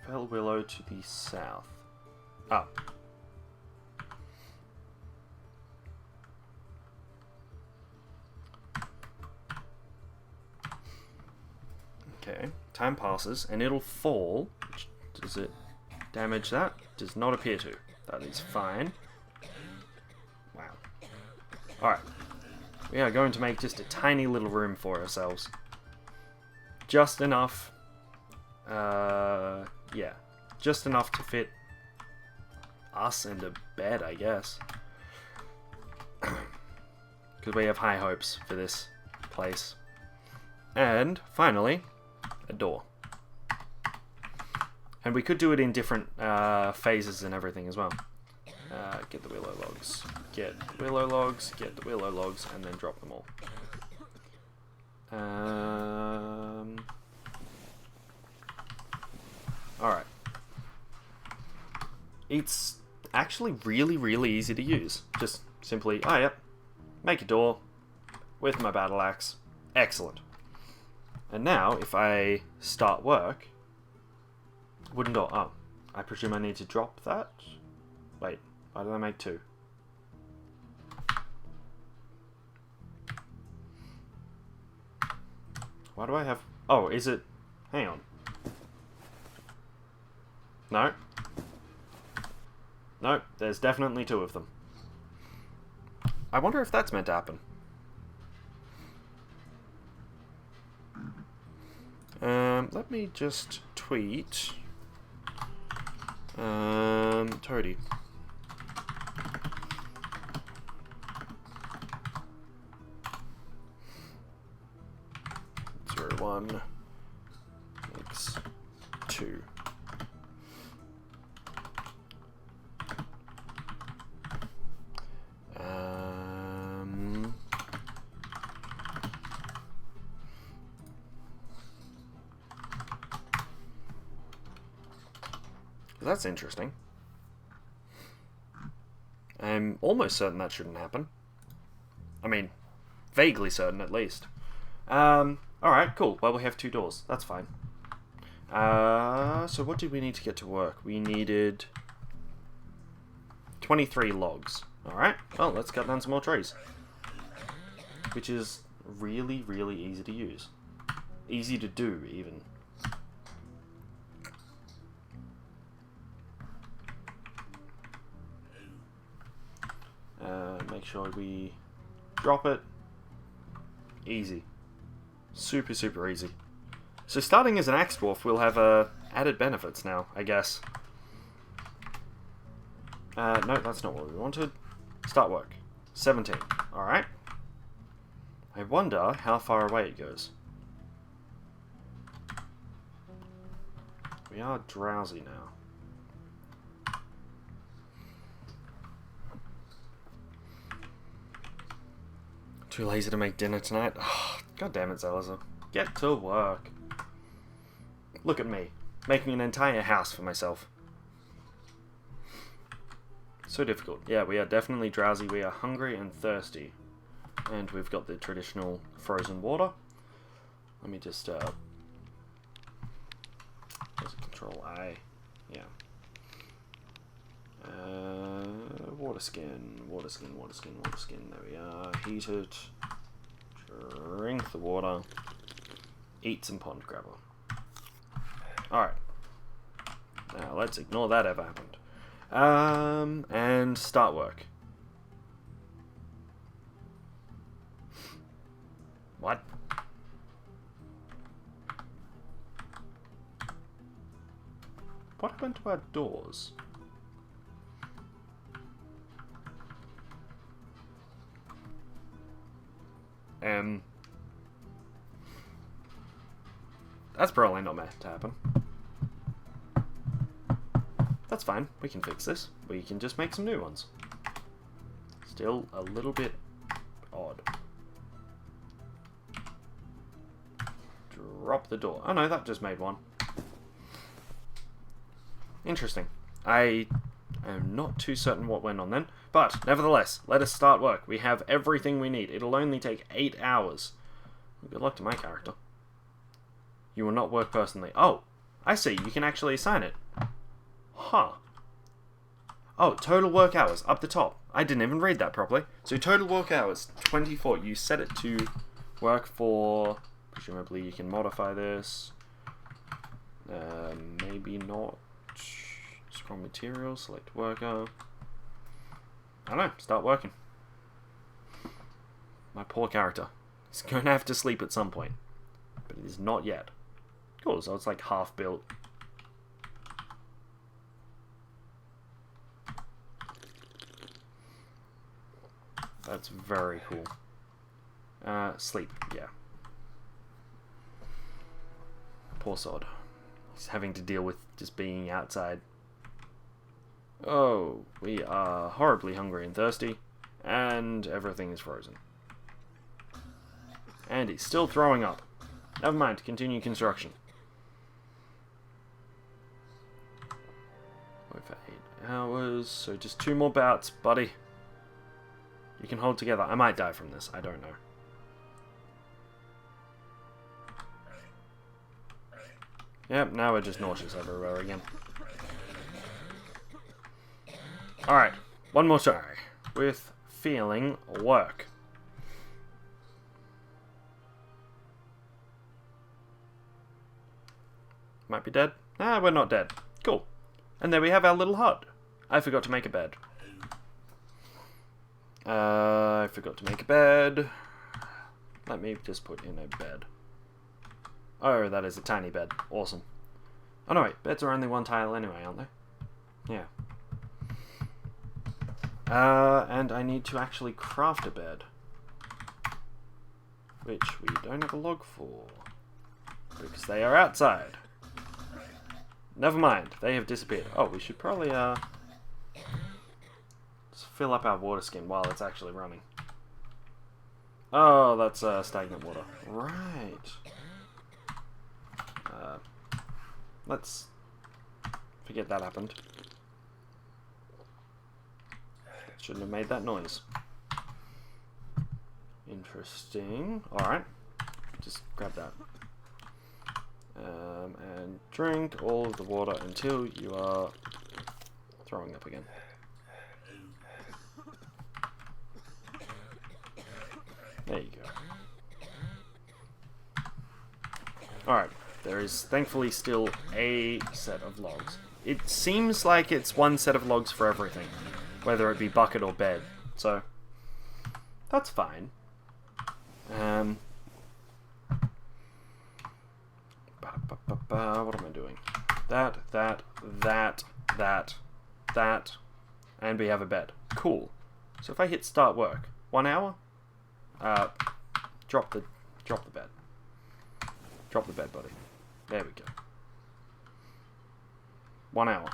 Fell willow to the south. Oh. Okay. Time passes and it'll fall. Does it damage that? Does not appear to. That is fine. Wow. Alright. We are going to make just a tiny little room for ourselves. Just enough. Yeah. Just enough to fit us and a bed, I guess. Because we have high hopes for this place. And, finally, a door. And we could do it in different phases and everything as well. Get the willow logs. Get willow logs, get the willow logs, and then drop them all. Alright. It's actually really, really easy to use. Just simply, oh yep, make a door with my battle axe. Excellent. And now, if I start work, wooden door. Oh, I presume I need to drop that? Wait, why did I make 2? Why do I have... Oh, is it... Hang on. No. No, there's definitely 2 of them. I wonder if that's meant to happen. Let me just tweet... Toady. One makes 2. That's interesting. I'm almost certain that shouldn't happen. I mean, vaguely certain at least. Alright, cool. Well, we have 2 doors. That's fine. So what did we need to get to work? We needed 23 logs. Alright, well, let's cut down some more trees. Which is really, really easy to use. Easy to do, even. Make sure we drop it. Easy. Super, super easy. So starting as an axe dwarf, we'll have added benefits now, I guess. No, that's not what we wanted. Start work. 17. Alright. I wonder how far away it goes. We are drowsy now. Too lazy to make dinner tonight? Oh, God damn it, Zalazar. Get to work. Look at me, making an entire house for myself. So difficult. Yeah, we are definitely drowsy. We are hungry and thirsty. And we've got the traditional frozen water. Let me just, Control I. Yeah. Water skin, water skin, water skin, water skin. There we are. Heat it. Drink the water. Eat some pond grabber. Alright. Now let's ignore that ever happened. And start work. What? What happened to our doors? That's probably not meant to happen. That's fine, we can fix this. We can just make some new ones. Still a little bit odd. Drop the door. Oh no, that just made one. Interesting. I am not too certain what went on then. But, nevertheless, let us start work. We have everything we need. It'll only take 8 hours. Good luck to my character. You will not work personally. Oh, I see. You can actually assign it. Huh. Oh, total work hours, up the top. I didn't even read that properly. So total work hours, 24. You set it to work for... Presumably you can modify this. Maybe not. Scroll materials, select worker. I don't know, start working. My poor character. He's going to have to sleep at some point. But it is not yet. Cool, so it's like half built. That's very cool. Sleep, yeah. Poor sod. He's having to deal with just being outside. Oh, we are horribly hungry and thirsty, and everything is frozen. And he's still throwing up. Never mind, continue construction. Wait for 8 hours, so just 2 more bouts, buddy. You can hold together. I might die from this, I don't know. Yep, now we're just nauseous everywhere again. Alright, one more try. With feeling work. Might be dead. Nah, we're not dead. Cool. And there we have our little hut. I forgot to make a bed. I forgot to make a bed. Let me just put in a bed. Oh, that is a tiny bed. Awesome. Oh no, wait. Beds are only 1 tile anyway, aren't they? Yeah. And I need to actually craft a bed. Which we don't have a log for. Because they are outside. Never mind. They have disappeared. Oh, we should probably, just fill up our water skin while it's actually running. Oh, that's, stagnant water. Right. Let's forget that happened. Shouldn't have made that noise. Interesting. Alright. Just grab that. And drink all of the water until you are throwing up again. There you go. Alright. There is thankfully still a set of logs. It seems like it's 1 set of logs for everything. Whether it be bucket or bed. So, That's fine. What am I doing? That, and we have a bed. Cool. So if I hit start work, 1 hour? Drop the bed. Drop the bed, buddy. There we go. 1 hour.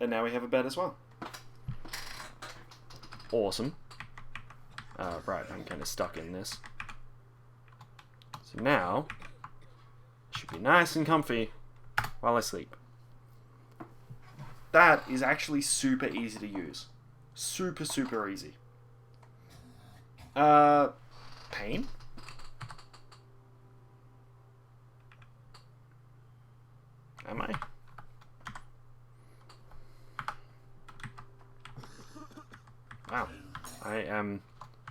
And now we have a bed as well. Awesome. Right, I'm kind of stuck in this. So now, I should be nice and comfy while I sleep. That is actually super easy to use. Super, super easy. Pain? Am I? Wow. I am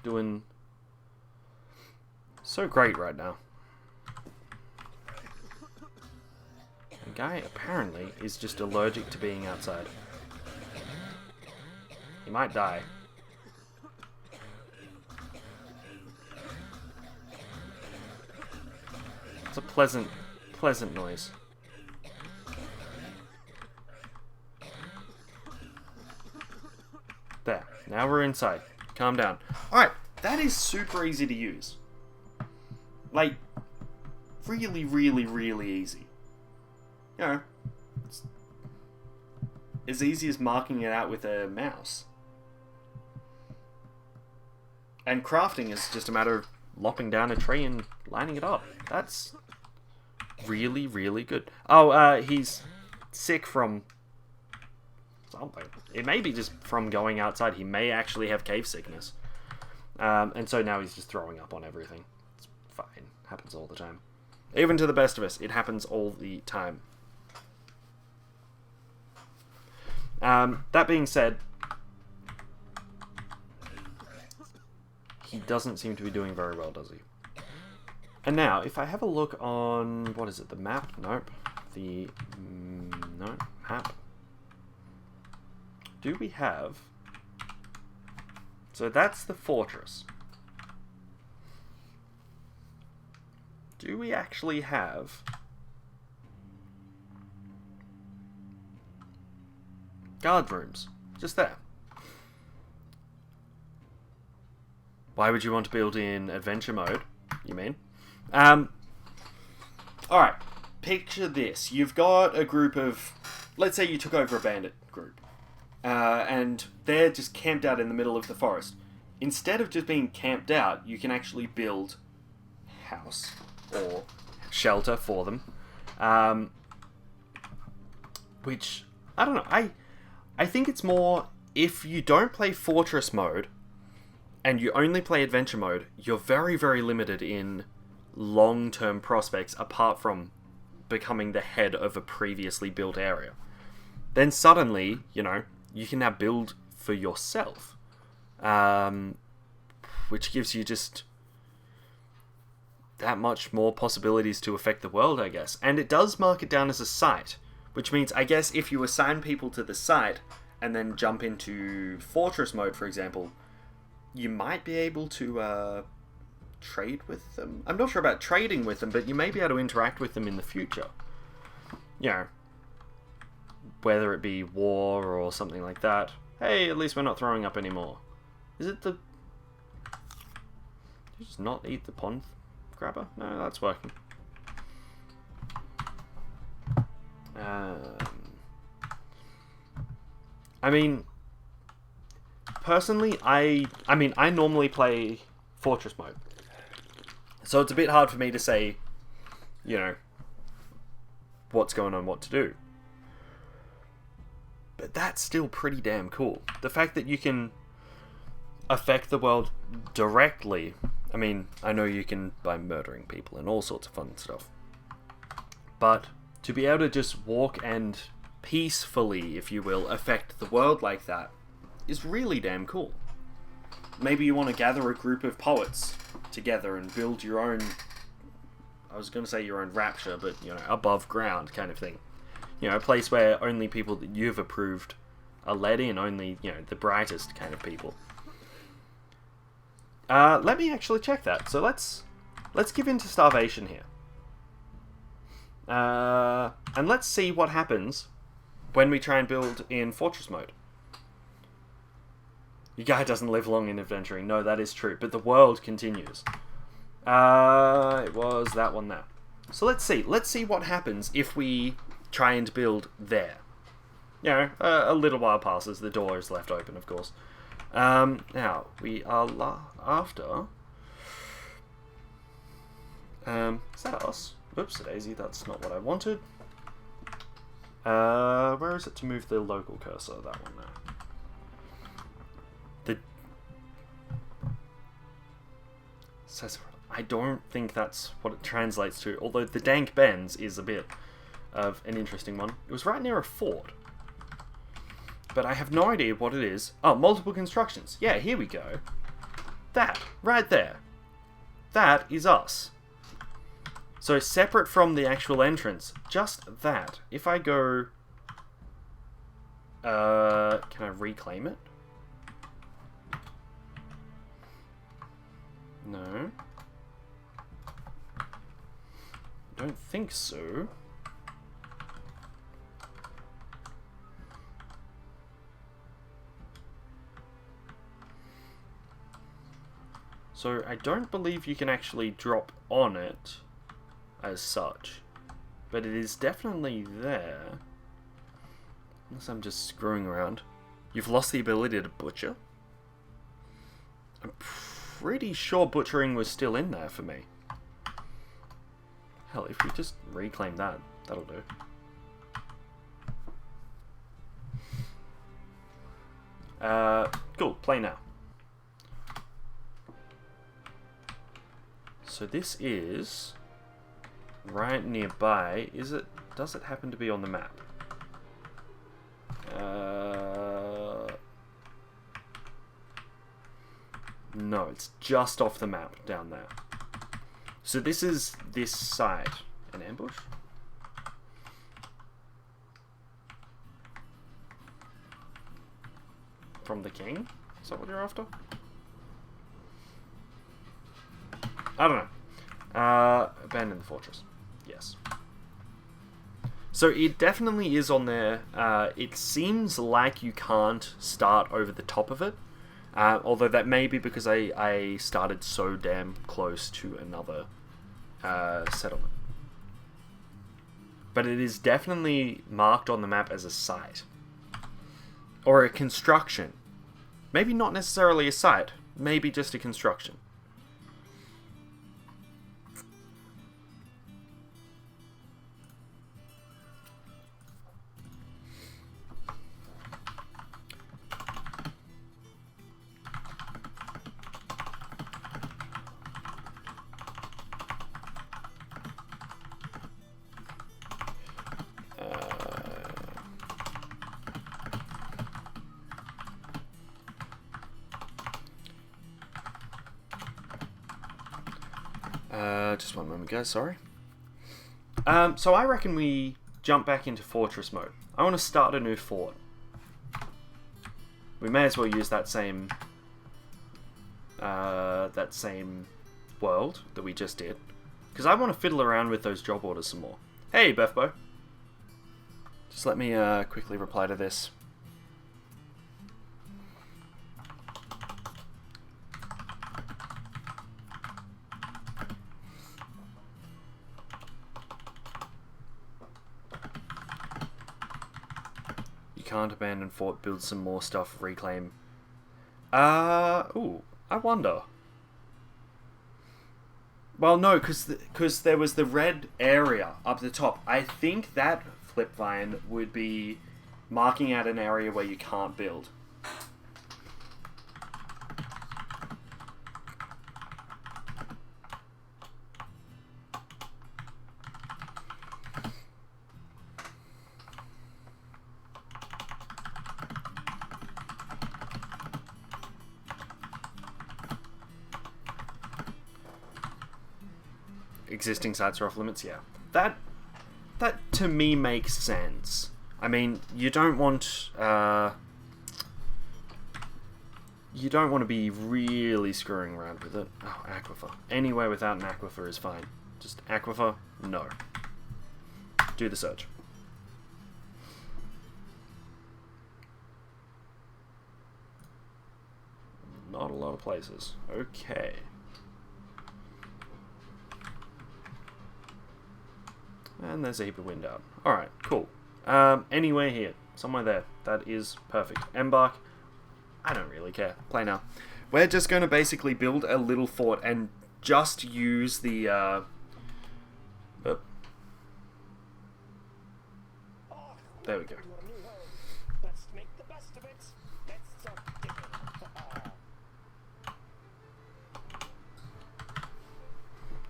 doing so great right now. The guy apparently is just allergic to being outside. He might die. It's a pleasant noise. There. Now we're inside. Calm down. Alright, that is super easy to use. Like, really, really, really easy. You know, it's as easy as marking it out with a mouse. And crafting is just a matter of lopping down a tree and lining it up. That's really, really good. Oh, he's sick from something. It may be just from going outside. He may actually have cave sickness. And so now he's just throwing up on everything. It's fine. Happens all the time. Even to the best of us, it happens all the time. That being said, he doesn't seem to be doing very well, does he? And now, if I have a look on... What is it? The map? Nope. The... no. Map. Do we have... So that's the fortress. Do we actually have... guard rooms? Just there. Why would you want to build in adventure mode? You mean? Alright. Picture this. You've got a group of... Let's say you took over a bandit group. And they're just camped out in the middle of the forest. Instead of just being camped out, you can actually build house or shelter for them. Which, I don't know, I think it's more, if you don't play Fortress mode, and you only play Adventure mode, you're very, very limited in long-term prospects, apart from becoming the head of a previously built area. Then suddenly, you know, you can now build for yourself. Which gives you just that much more possibilities to affect the world, I guess. And it does mark it down as a site, which means, I guess, if you assign people to the site and then jump into Fortress mode, for example, you might be able to trade with them. I'm not sure about trading with them, but you may be able to interact with them in the future. You know, whether it be war or something like that. Hey, at least we're not throwing up anymore. Is it the... Did you just not eat the pond grabber? No, that's working. I mean, personally, I normally play Fortress mode. So it's a bit hard for me to say, you know, what's going on, what to do. But that's still pretty damn cool. The fact that you can affect the world directly. I mean, I know you can by murdering people and all sorts of fun stuff. But to be able to just walk and peacefully, if you will, affect the world like that is really damn cool. Maybe you want to gather a group of poets together and build your own, I was going to say your own rapture, but, you know, above ground kind of thing. You know, a place where only people that you've approved let in only, you know, the brightest kind of people. Let me actually check that. So let's give in to starvation here. And let's see what happens when we try and build in fortress mode. Your guy doesn't live long in adventuring. No, that is true. But the world continues. It was that one there. So let's see. Let's see what happens if we try and build there. You know, a little while passes. The door is left open, of course. Now, we are after... is that us? Oops, daisy, that's not what I wanted. Where is it to move the local cursor? That one there. I don't think that's what it translates to, although the dank bends is a bit of an interesting one. It was right near a fort, but I have no idea what it is. Oh, multiple constructions. Yeah, here we go. That, right there. That is us. So separate from the actual entrance, just that. If I go... can I reclaim it? No. Don't think so. So I don't believe you can actually drop on it as such. But it is definitely there. Unless I'm just screwing around. You've lost the ability to butcher? I'm pretty sure butchering was still in there for me. Hell, if we just reclaim that, that'll do. Cool, play now. So this is right nearby. Is it? Does it happen to be on the map? No, it's just off the map down there. So this is this side. An ambush? From the king? Is that what you're after? I don't know. Abandon the fortress. Yes. So it definitely is on there. It seems like you can't start over the top of it. Although that may be because I started so damn close to another settlement. But it is definitely marked on the map as a site. Or a construction. Maybe not necessarily a site. Maybe just a construction. Just one moment, guys, sorry. So I reckon we jump back into fortress mode. I want to start a new fort. We may as well use that same world that we just did. Because I want to fiddle around with those job orders some more. Hey, Bethbo. Just let me quickly reply to this. Can't abandon fort, build some more stuff, reclaim. Ooh, I wonder. Well, no, because there was the red area up the top. I think that flip vine would be marking out an area where you can't build. Existing sites are off limits, yeah. That to me makes sense. I mean, you don't want you don't want to be really screwing around with it. Oh, aquifer. Anywhere without an aquifer is fine. Just aquifer, no. Do the search. Not a lot of places. Okay. And there's a heap of wind out. Alright, cool. Anywhere here. Somewhere there. That is perfect. Embark. I don't really care. Play now. We're just going to basically build a little fort and just use the... There we go.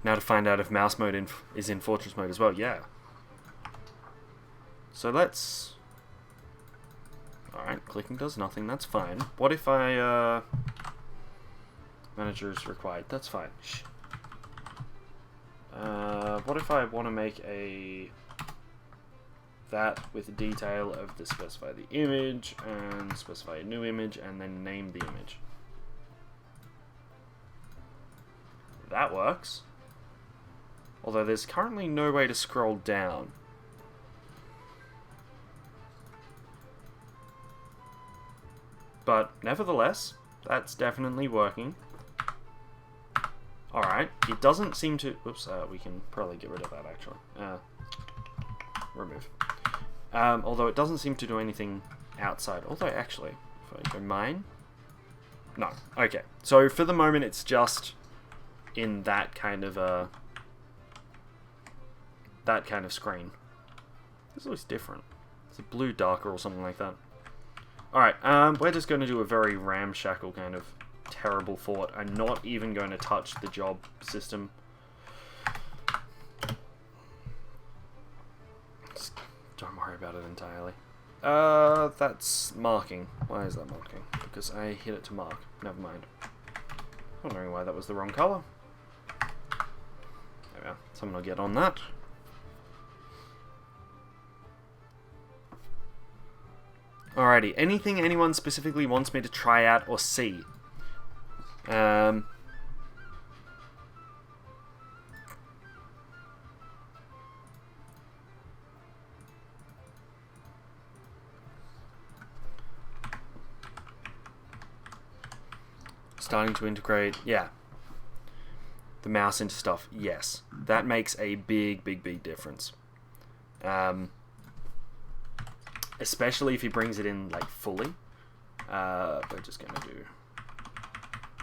Now to find out if mouse mode is in fortress mode as well. Yeah. So let's... Alright, clicking does nothing. That's fine. What if I... Manager is required. That's fine. Shh. What if I want to make a... that with detail of the specify the image and specify a new image and then name the image. That works. Although there's currently no way to scroll down. But nevertheless, that's definitely working. Alright, it doesn't seem to... Oops, we can probably get rid of that actually. Remove. Although it doesn't seem to do anything outside. Although actually, if I go mine... No. Okay. So for the moment it's just in that kind of screen. This looks different. It's a blue darker or something like that. Alright, we're just going to do a very ramshackle kind of terrible fort. I'm not even going to touch the job system. Just don't worry about it entirely. That's marking. Why is that marking? Because I hit it to mark. Never mind. Wondering why that was the wrong colour. There we are. Someone will get on that. Alrighty, anything anyone specifically wants me to try out or see? Starting to integrate, yeah. The mouse into stuff, yes. That makes a big, big, big difference. Especially if he brings it in, like, fully. We're just going to do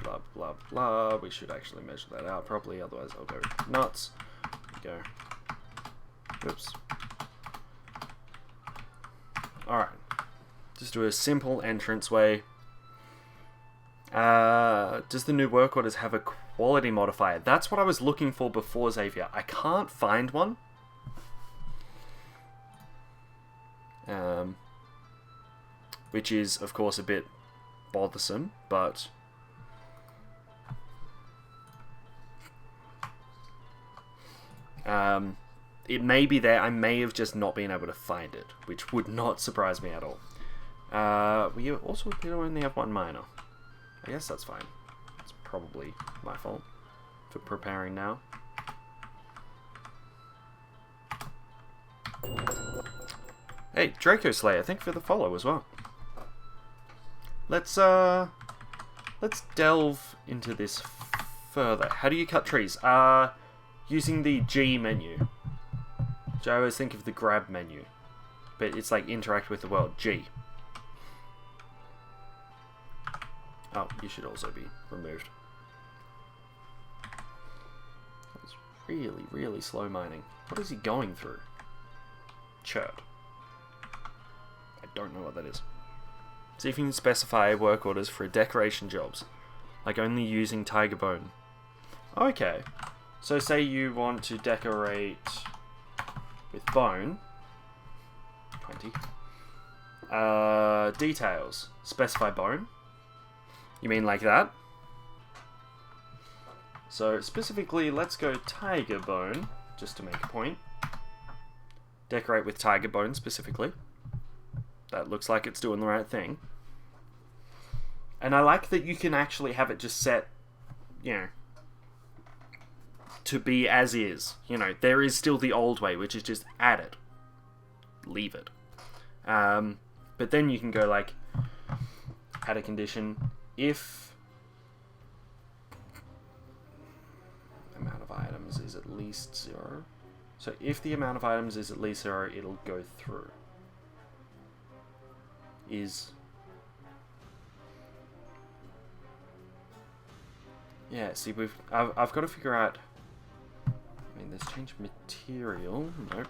blah, blah, blah. We should actually measure that out properly, otherwise I'll go nuts. Go. Oops. Alright. Just do a simple entranceway. Does the new work orders have a quality modifier? That's what I was looking for before Xavier. I can't find one. Which is, of course, a bit bothersome, but... it may be there. I may have just not been able to find it, which would not surprise me at all. We also only have one miner. I guess that's fine. It's probably my fault for preparing now. Hey, Draco Slayer, thank you for the follow as well. Let's delve into this further. How do you cut trees? Using the G menu. Which I always think of the grab menu. But it's like interact with the world. G. Oh, you should also be removed. That's really, really slow mining. What is he going through? Chert. I don't know what that is. See if you can specify work orders for decoration jobs. Like only using tiger bone. Okay. So say you want to decorate with bone. 20. Details. Specify bone. You mean like that? So specifically, let's go tiger bone, just to make a point. Decorate with tiger bone specifically. That looks like it's doing the right thing. And I like that you can actually have it just set, to be as is. There is still the old way, which is just add it. Leave it. But then you can go like, add a condition if amount of items is at least 0. So if the amount of items is at least 0, it'll go through. Yeah, see, I've got to figure out. I mean, there's change material. Nope.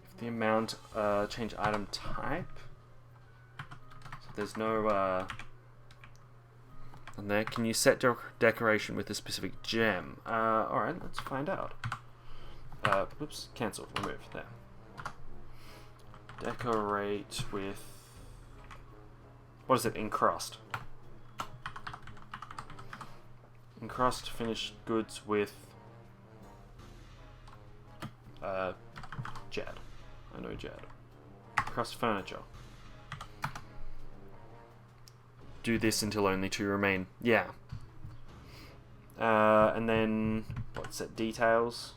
If the amount, change item type. So there's no, and there, can you set decoration with a specific gem? Alright, let's find out. Oops, cancel, remove, there. Decorate with, what is it, encrust. Encrust finished goods with, jad. I know jad. Encrust furniture. Do this until only 2 remain. Yeah. And then, what's it, details?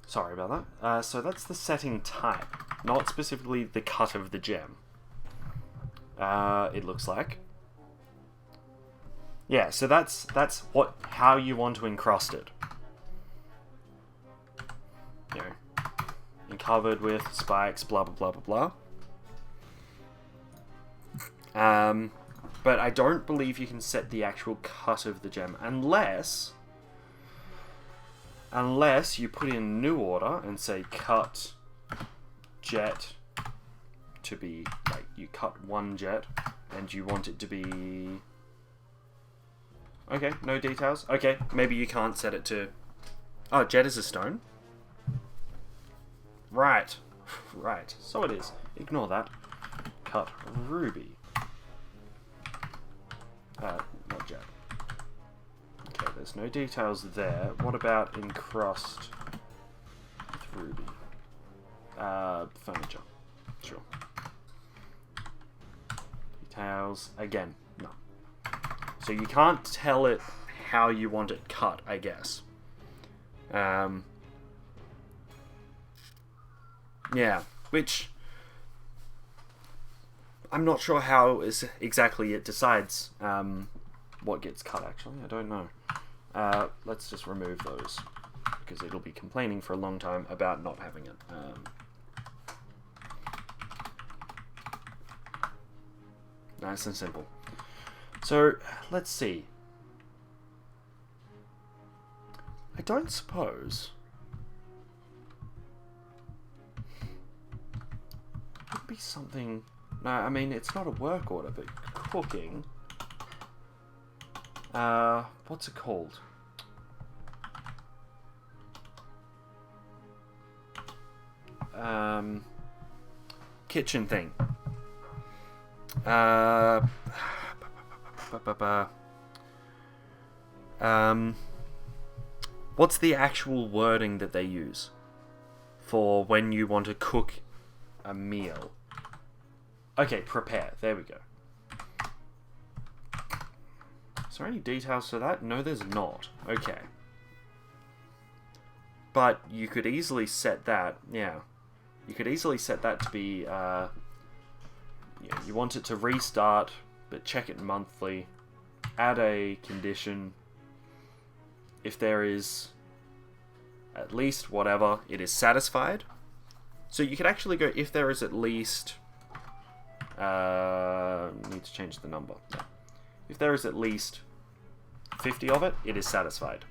Sorry about that. So that's the setting type, not specifically the cut of the gem. It looks like. Yeah, so that's how you want to encrust it. And covered with spikes, blah blah blah blah blah. But I don't believe you can set the actual cut of the gem unless you put in new order and say cut jet to be, like, you cut 1 jet and you want it to be, okay, no details. Okay, maybe you can't set it to, oh, jet is a stone? Right, so it is. Ignore that. Cut ruby. Not jet. Okay, there's no details there. What about encrust with ruby? Furniture. Sure. Details. Again, no. So you can't tell it how you want it cut, I guess. Yeah, which I'm not sure how exactly it decides what gets cut, actually. I don't know. Let's just remove those, because it'll be complaining for a long time about not having it. Nice and simple. So, let's see. I don't suppose it would be something. No, I mean, it's not a work order, but cooking. What's it called? Kitchen thing. What's the actual wording that they use for when you want to cook a meal? Okay, prepare. There we go. Is there any details to that? No, there's not. Okay. But you could easily set that, yeah. You could easily set that to be, yeah, you want it to restart, but check it monthly. Add a condition. If there is at least whatever, it is satisfied. So you could actually go, if there is at least, need to change the number. Yeah. If there is at least 50 of it, it is satisfied.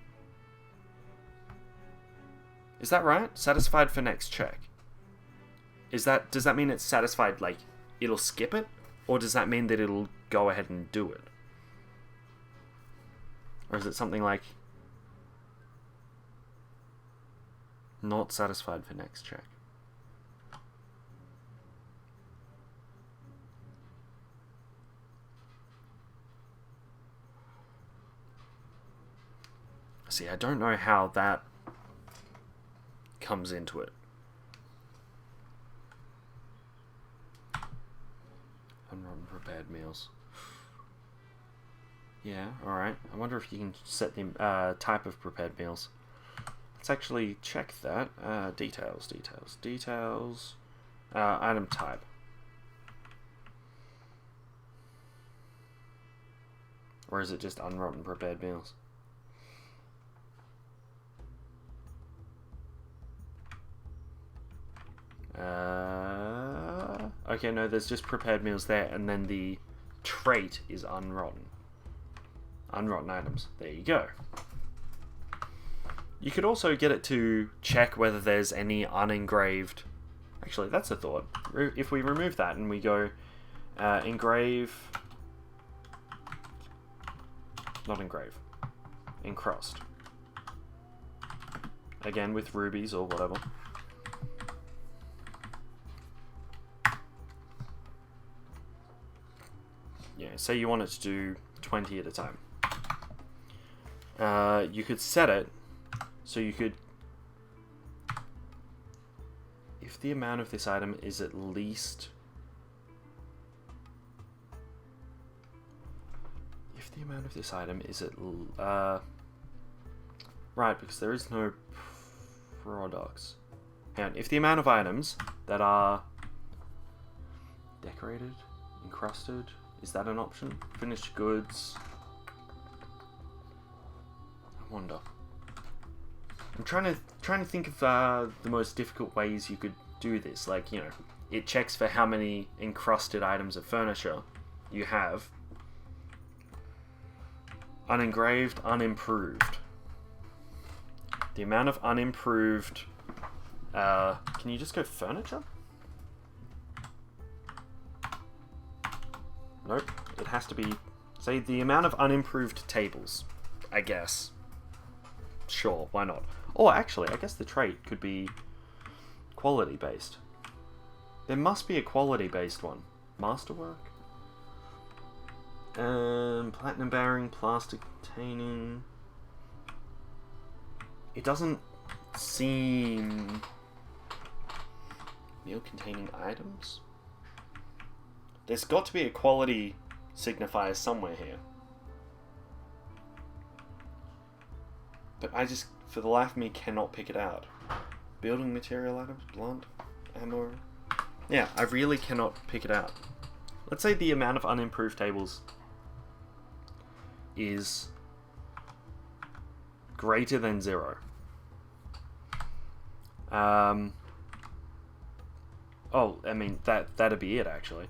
Is that right? Satisfied for next check. Does that mean it's satisfied, like, it'll skip it? Or does that mean that it'll go ahead and do it? Or is it something like not satisfied for next check? See, I don't know how that comes into it. Unrotten prepared meals. Yeah, alright. I wonder if you can set the type of prepared meals. Let's actually check that. Details. Item type. Or is it just unrotten prepared meals? Okay, no, there's just prepared meals there, and then the trait is unrotten. Unrotten items. There you go. You could also get it to check whether there's any unengraved... Actually, that's a thought. If we remove that and we go engrave... Not engrave. Encrust. Again, with rubies or whatever. Yeah, say you want it to do 20 at a time. You could set it so you could... If the amount of this item is at least... If the amount of this item is at... right, because there is no products. Hang on, if the amount of items that are decorated, encrusted... Is that an option? Finished goods. I wonder. I'm trying to think of the most difficult ways you could do this. Like, you know, it checks for how many encrusted items of furniture you have. Unengraved, unimproved. The amount of unimproved... can you just go furniture? Nope, it has to be, say, the amount of unimproved tables, I guess. Sure, why not? Or actually, I guess the trait could be quality-based. There must be a quality-based one. Masterwork? Platinum bearing, plastic containing... It doesn't seem... Meal containing items? There's got to be a quality signifier somewhere here. But I just, for the life of me, cannot pick it out. Building material items, blunt, ammo. Yeah, I really cannot pick it out. Let's say the amount of unimproved tables is greater than 0. Oh, I mean, that'd be it, actually.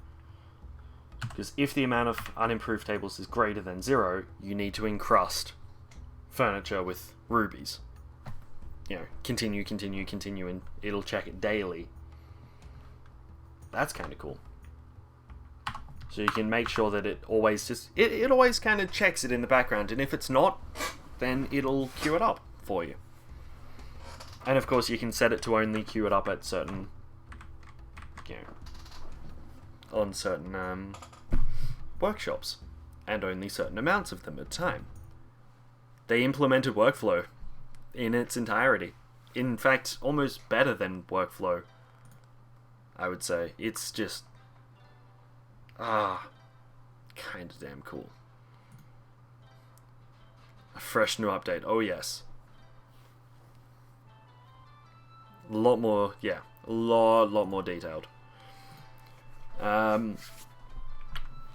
Because if the amount of unimproved tables is greater than 0, you need to encrust furniture with rubies. You know, continue, and it'll check it daily. That's kind of cool. So you can make sure that it always just... It always kind of checks it in the background, and if it's not, then it'll queue it up for you. And of course, you can set it to only queue it up at certain... You know, on certain workshops, and only certain amounts of them at a time. They implemented workflow in its entirety. In fact, almost better than workflow, I would say. It's just... kind of damn cool. A fresh new update. Oh, yes. A lot more, yeah. A lot more detailed.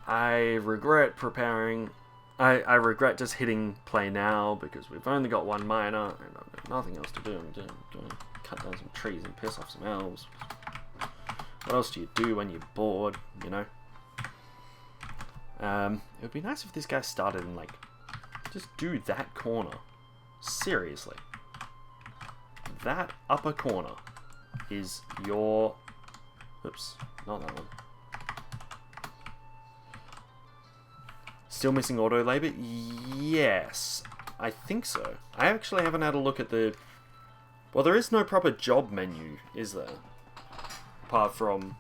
I regret preparing... I regret just hitting play now because we've only got one miner and I've got nothing else to do. I'm going to cut down some trees and piss off some elves. What else do you do when you're bored, you know? It would be nice if this guy started and, like, just do that corner. Seriously. That upper corner is your... Oops, not that one. Still missing auto labor? Yes, I think so. I actually haven't had a look at the... Well, there is no proper job menu, is there? Apart from...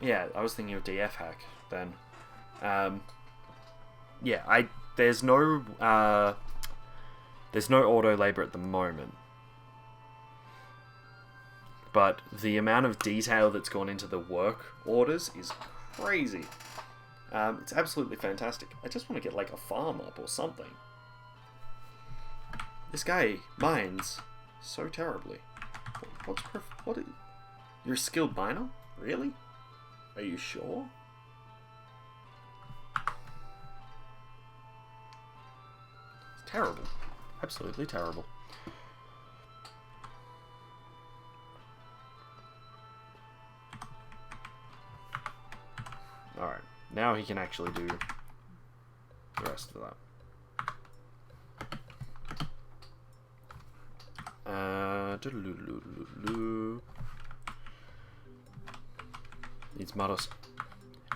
Yeah, I was thinking of DF hack then. Yeah, there's no auto labor at the moment. But the amount of detail that's gone into the work orders is crazy. It's absolutely fantastic. I just want to get like a farm up or something. This guy mines so terribly. You're a skilled miner? Really? Are you sure? It's terrible. Absolutely terrible. Alright, now he can actually do the rest of that. Needs Mados.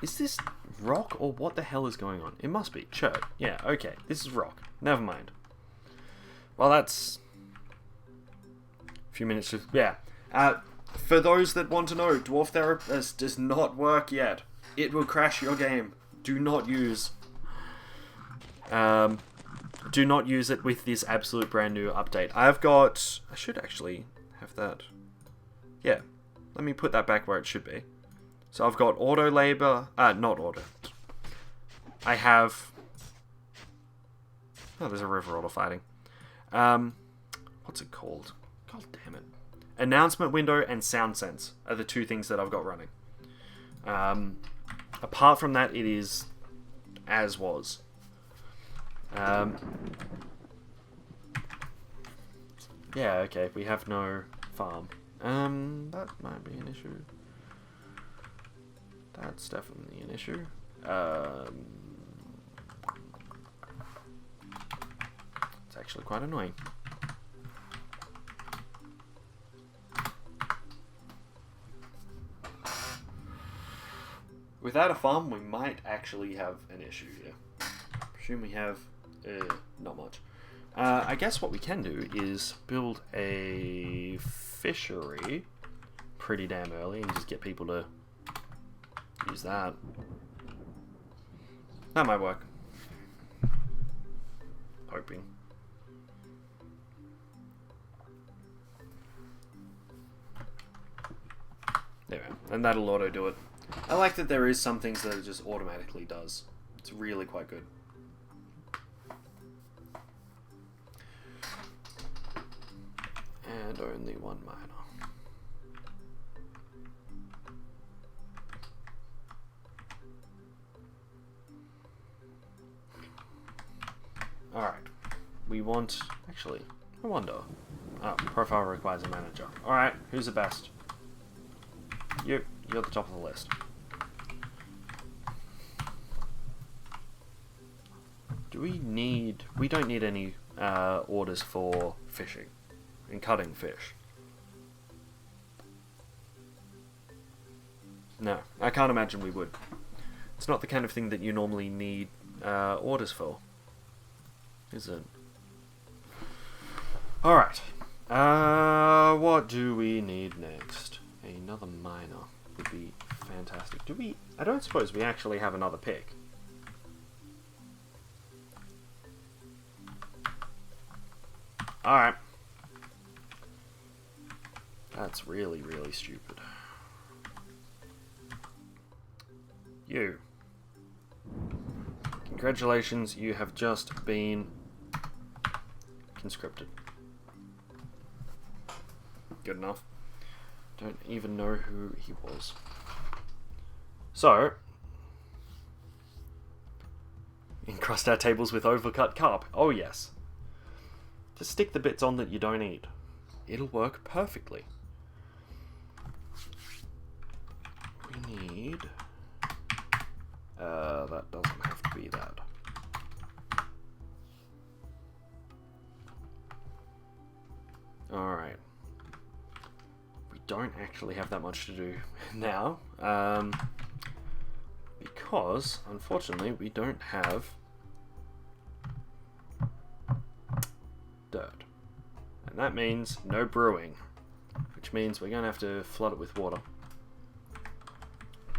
Is this rock or what the hell is going on? It must be. Chert. Yeah, okay. This is rock. Never mind. Well, that's a few minutes to... Yeah. For those that want to know, Dwarf Therapist does not work yet. It will crash your game. Do not use... do not use it with this absolute brand new update. I've got... I should actually have that. Yeah. Let me put that back where it should be. So I've got auto labor... not auto. I have... Oh, there's a river auto fighting. What's it called? God damn it. Announcement window and sound sense are the two things that I've got running. Apart from that, it is as was. Yeah, okay, we have no farm. That might be an issue. That's definitely an issue. It's actually quite annoying. Without a farm, we might actually have an issue here. Presume we have not much. I guess what we can do is build a fishery pretty damn early and just get people to use that. That might work. Hoping. There we go. And that'll auto do it. I like that there is some things that it just automatically does. It's really quite good. And only one miner. Alright. We want... Actually, I wonder. Oh, profile requires a manager. Alright, who's the best? You. You're at the top of the list. Do we need... We don't need any orders for fishing and cutting fish. No, I can't imagine we would. It's not the kind of thing that you normally need orders for, is it? Alright. What do we need next? Another miner would be fantastic. Do we... I don't suppose we actually have another pick. Alright. That's really, really stupid. You. Congratulations, you have just been conscripted. Good enough. Don't even know who he was. So, encrust our tables with overcut carp. Oh yes. Just stick the bits on that you don't eat. It'll work perfectly. We need... that doesn't have to be that. Alright. We don't actually have that much to do now. Because because, unfortunately, we don't have dirt. And that means no brewing, which means we're going to have to flood it with water.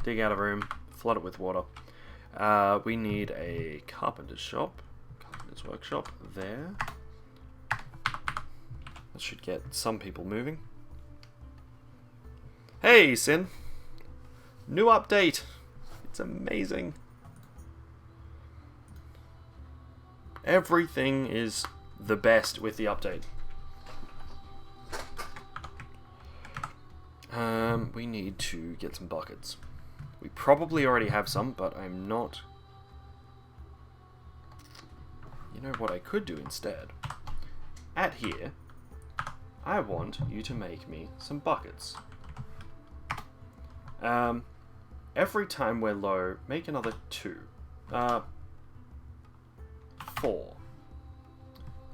Dig out a room, flood it with water. We need a carpenter's shop, carpenter's workshop there. That should get some people moving. Hey, Sin! New update! It's amazing. Everything is the best with the update. We need to get some buckets. We probably already have some, but I'm not... You know what I could do instead? At here, I want you to make me some buckets. Every time we're low, make another 2. 4.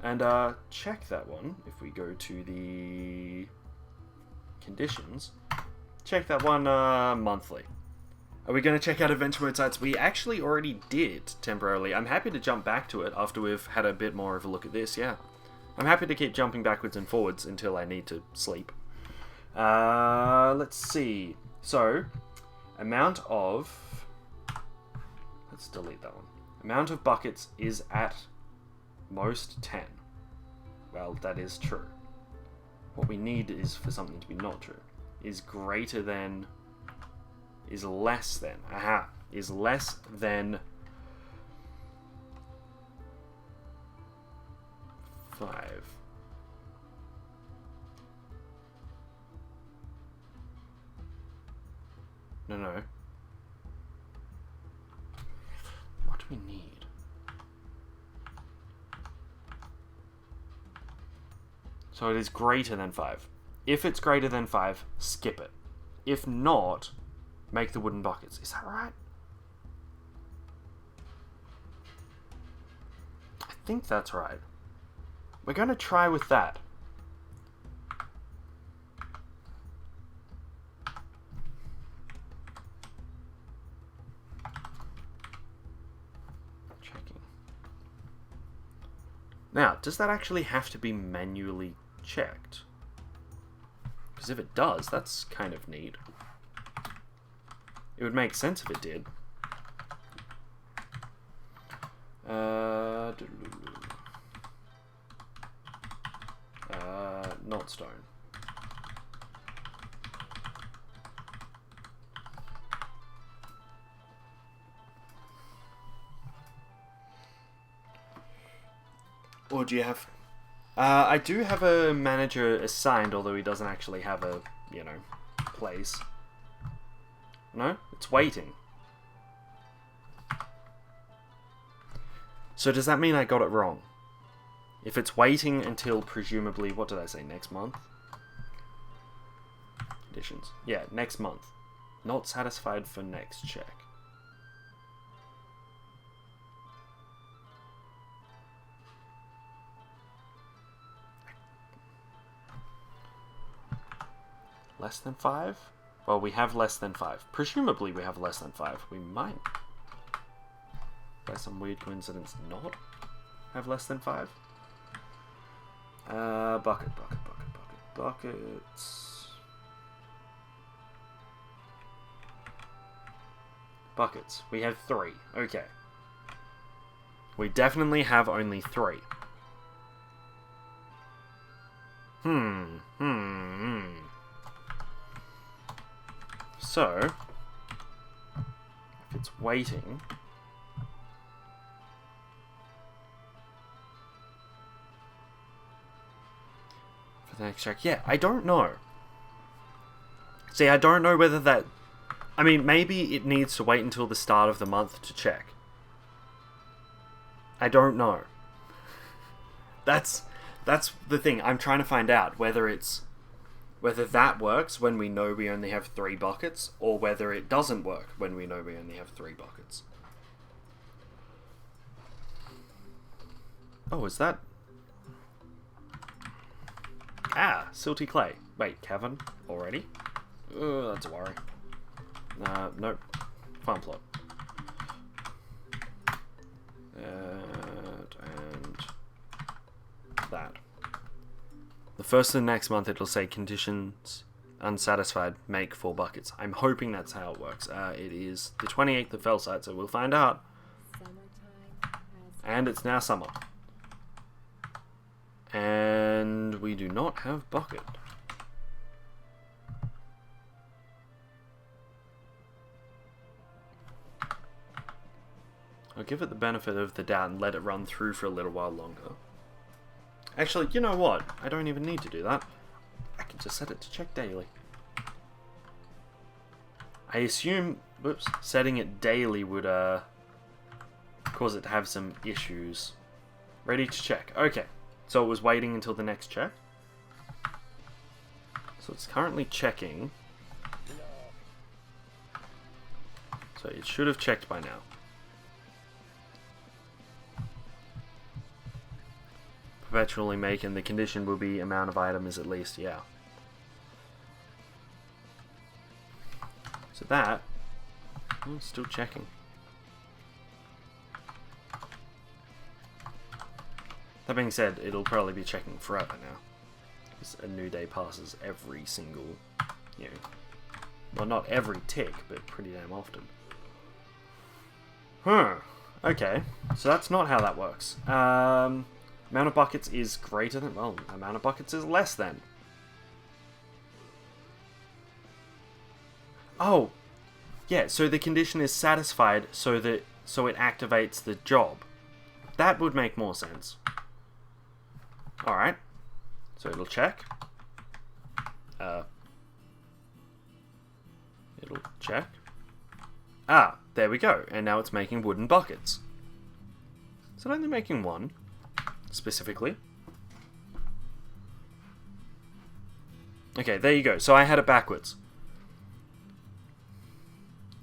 And check that one. If we go to the conditions, check that one monthly. Are we going to check out adventure mode sites? We actually already did temporarily. I'm happy to jump back to it after we've had a bit more of a look at this, yeah. I'm happy to keep jumping backwards and forwards until I need to sleep. Let's see. So, amount of... Let's delete that one. Amount of buckets is at most 10. Well, that is true. What we need is for something to be not true. Is greater than... Is less than. Aha. Is less than... 5. No. What do we need? So it is greater than 5. If it's greater than 5, skip it. If not, make the wooden buckets. Is that right? I think that's right. We're going to try with that. Checking. Now, does that actually have to be manually checked? Because if it does, that's kind of neat. It would make sense if it did. Not stone. Or do you have... I do have a manager assigned, although he doesn't actually have a, place. No? It's waiting. So does that mean I got it wrong? If it's waiting until, presumably, what did I say, next month? Conditions. Yeah, next month. Not satisfied for next check. Less than 5? Well, we have less than 5. Presumably we have less than 5. We might, by some weird coincidence, not have less than 5. Buckets. Buckets. We have 3. Okay. We definitely have only 3. So, if it's waiting... for the next check, yeah, I don't know. See, I don't know whether that... I mean, maybe it needs to wait until the start of the month to check. I don't know. That's the thing. I'm trying to find out whether that works when we know we only have 3 buckets, or whether it doesn't work when we know we only have 3 buckets. Oh, is that... Ah, silty clay. Wait, cavern already? That's a worry. Nope. Farm plot. first of the next month it'll say conditions unsatisfied, make 4 buckets. I'm hoping that's how it works. It is the 28th of Felside, so we'll find out. And it's now summer. And we do not have bucket. I'll give it the benefit of the doubt and let it run through for a little while longer. Actually, you know what? I don't even need to do that. I can just set it to check daily. I assume, whoops, setting it daily would cause it to have some issues. Ready to check. Okay, so it was waiting until the next check. So it's currently checking. So it should have checked by now. Perpetually making the condition will be amount of item is at least, yeah. So that, oh, still checking. That being said, it'll probably be checking forever now. Because a new day passes every single, you know, well, not every tick, but pretty damn often. Okay, so that's not how that works. Amount of buckets is greater than, well, amount of buckets is less than. Oh, yeah, so the condition is satisfied so it activates the job. That would make more sense. Alright, so it'll check. It'll check. Ah, there we go, and now it's making wooden buckets. Is it only making one? Specifically. Okay, there you go. So I had it backwards.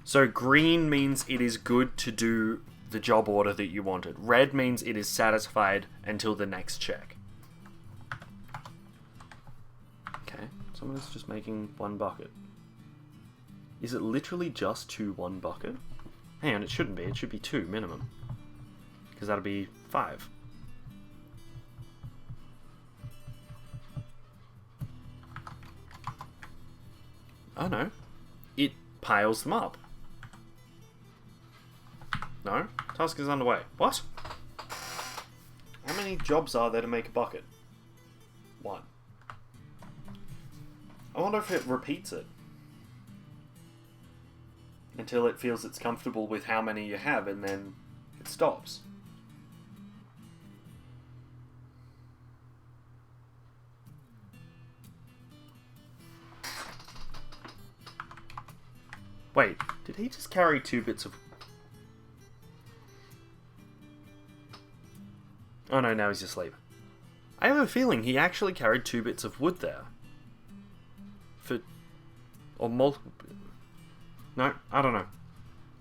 So green means it is good to do the job order that you wanted. Red means it is satisfied until the next check. Okay, someone is just making 1 bucket. Is it literally just 1 bucket? Hang on, it shouldn't be. It should be 2 minimum. Because that'll be 5. Oh no, it piles them up. No, task is underway. What? How many jobs are there to make a bucket? 1. I wonder if it repeats it until it feels it's comfortable with how many you have and then it stops. Wait, did he just carry 2 bits of... Oh no, now he's asleep. I have a feeling he actually carried 2 bits of wood there. Or multiple... No, I don't know.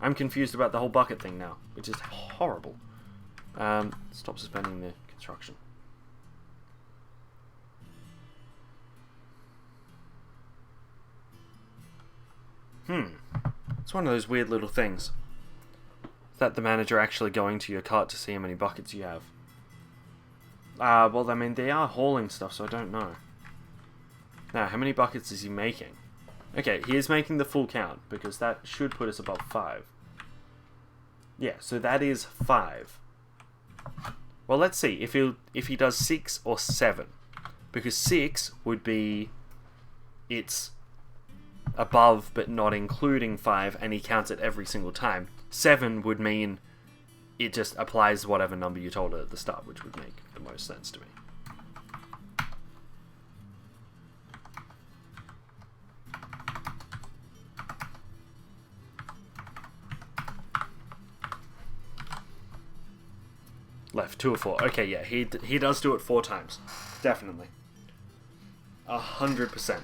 I'm confused about the whole bucket thing now, which is horrible. Stop suspending the construction. It's one of those weird little things. That the manager actually going to your cart to see how many buckets you have. Well, I mean, they are hauling stuff, so I don't know. Now, how many buckets is he making? Okay, he is making the full count, because that should put us above 5. Yeah, so that is 5. Well, let's see, if he does 6 or 7. Because 6 would be... it's above, but not including 5, and he counts it every single time. 7 would mean it just applies whatever number you told it at the start, which would make the most sense to me. Left, 2 or 4. Okay, yeah, he does do it 4 times. Definitely. 100%.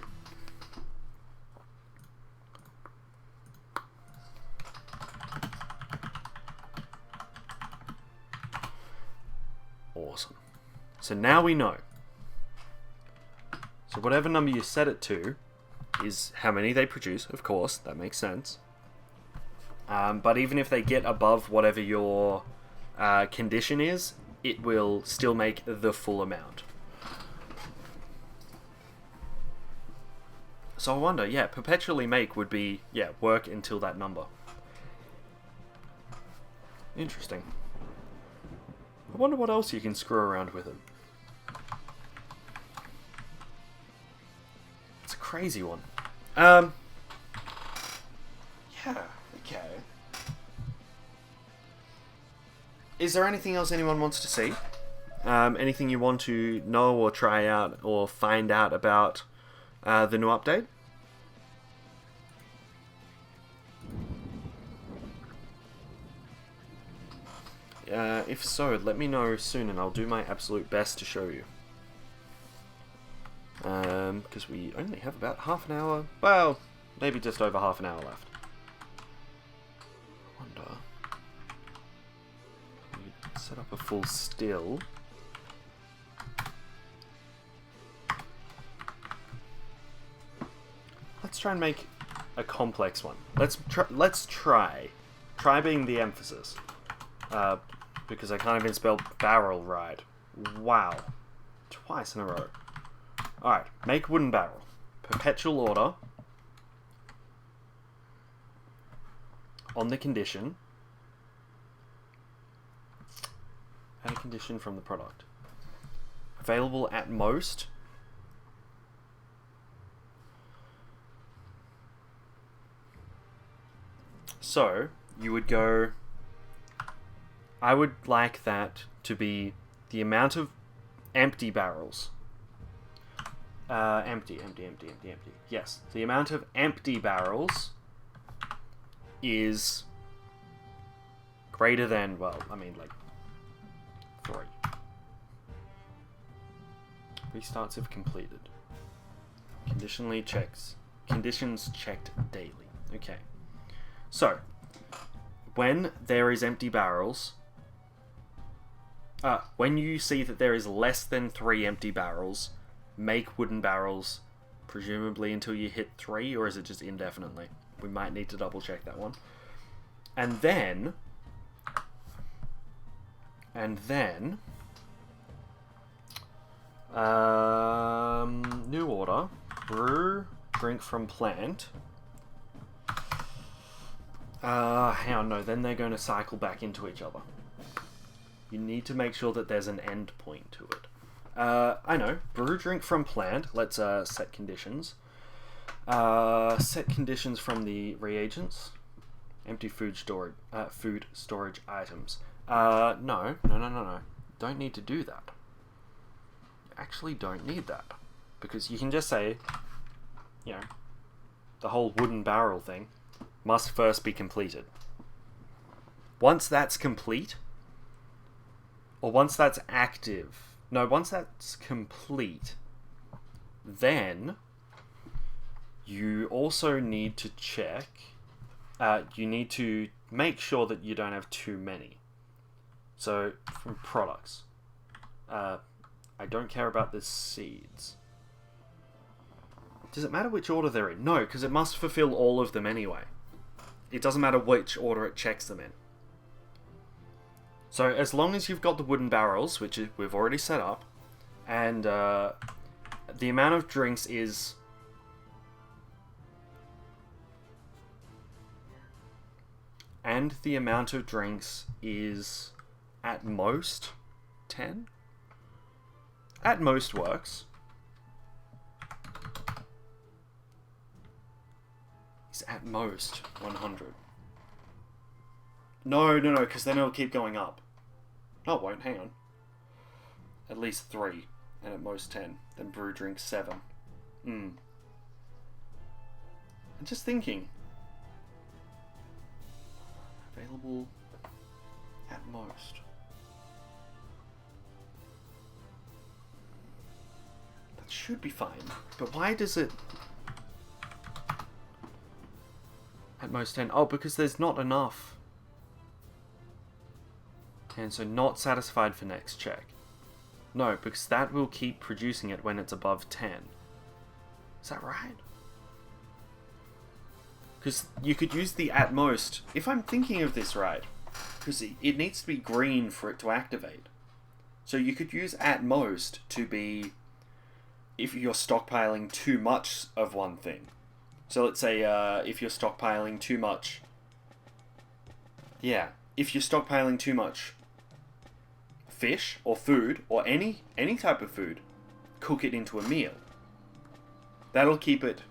Awesome. So now we know. So whatever number you set it to is how many they produce, of course, that makes sense. But even if they get above whatever your condition is, it will still make the full amount. So I wonder, yeah, perpetually make would be, yeah, work until that number. Interesting. I wonder what else you can screw around with it. It's a crazy one. Yeah, okay. Is there anything else anyone wants to see? Anything you want to know or try out or find out about the new update? If so, let me know soon and I'll do my absolute best to show you. Because we only have about half an hour, well, maybe just over half an hour left. Wonder. Set up a full still. Let's try and make a complex one. Let's try. Try being the emphasis. Because I can't even spell barrel right. Wow. Twice in a row. Alright, make wooden barrel. Perpetual order. On the condition. Add a condition from the product. Available at most. So, you would go... I would like that to be the amount of empty barrels. Empty. Yes, the amount of empty barrels is greater than, well, I mean, like, 3. Restarts if completed. Conditions checked daily. Okay. So, when there is empty barrels... when you see that there is less than 3 empty barrels, make wooden barrels, presumably until you hit 3, or is it just indefinitely? We might need to double check that one. And then... new order. Brew, drink from plant. Hang on, no, then they're going to cycle back into each other. You need to make sure that there's an end point to it. I know. Brew, drink from plant. Let's set conditions. Set conditions from the reagents. Empty food storage items. No. Don't need to do that. You actually don't need that. Because you can just say, you know, the whole wooden barrel thing must first be completed. Once that's complete, or once that's active, no, once that's complete, then you also need to check, you need to make sure that you don't have too many. So, from products, I don't care about the seeds. Does it matter which order they're in? No, because it must fulfill all of them anyway. It doesn't matter which order it checks them in. So as long as you've got the wooden barrels, which we've already set up, and the amount of drinks is... And the amount of drinks is at most 10? At most works. Is at most 100. No, because then it'll keep going up. No, it won't. Hang on. At least 3, and at most 10. Then brew drink 7. I'm just thinking. Available at most. That should be fine. But why does it... At most 10. Oh, because there's not enough. And so not satisfied for next check. No, because that will keep producing it when it's above 10. Is that right? Because you could use the at most, if I'm thinking of this right, because it needs to be green for it to activate. So you could use at most to be if you're stockpiling too much of one thing. So let's say if you're stockpiling too much... Yeah, if you're stockpiling too much fish or food or any type of food, cook it into a meal. That'll keep it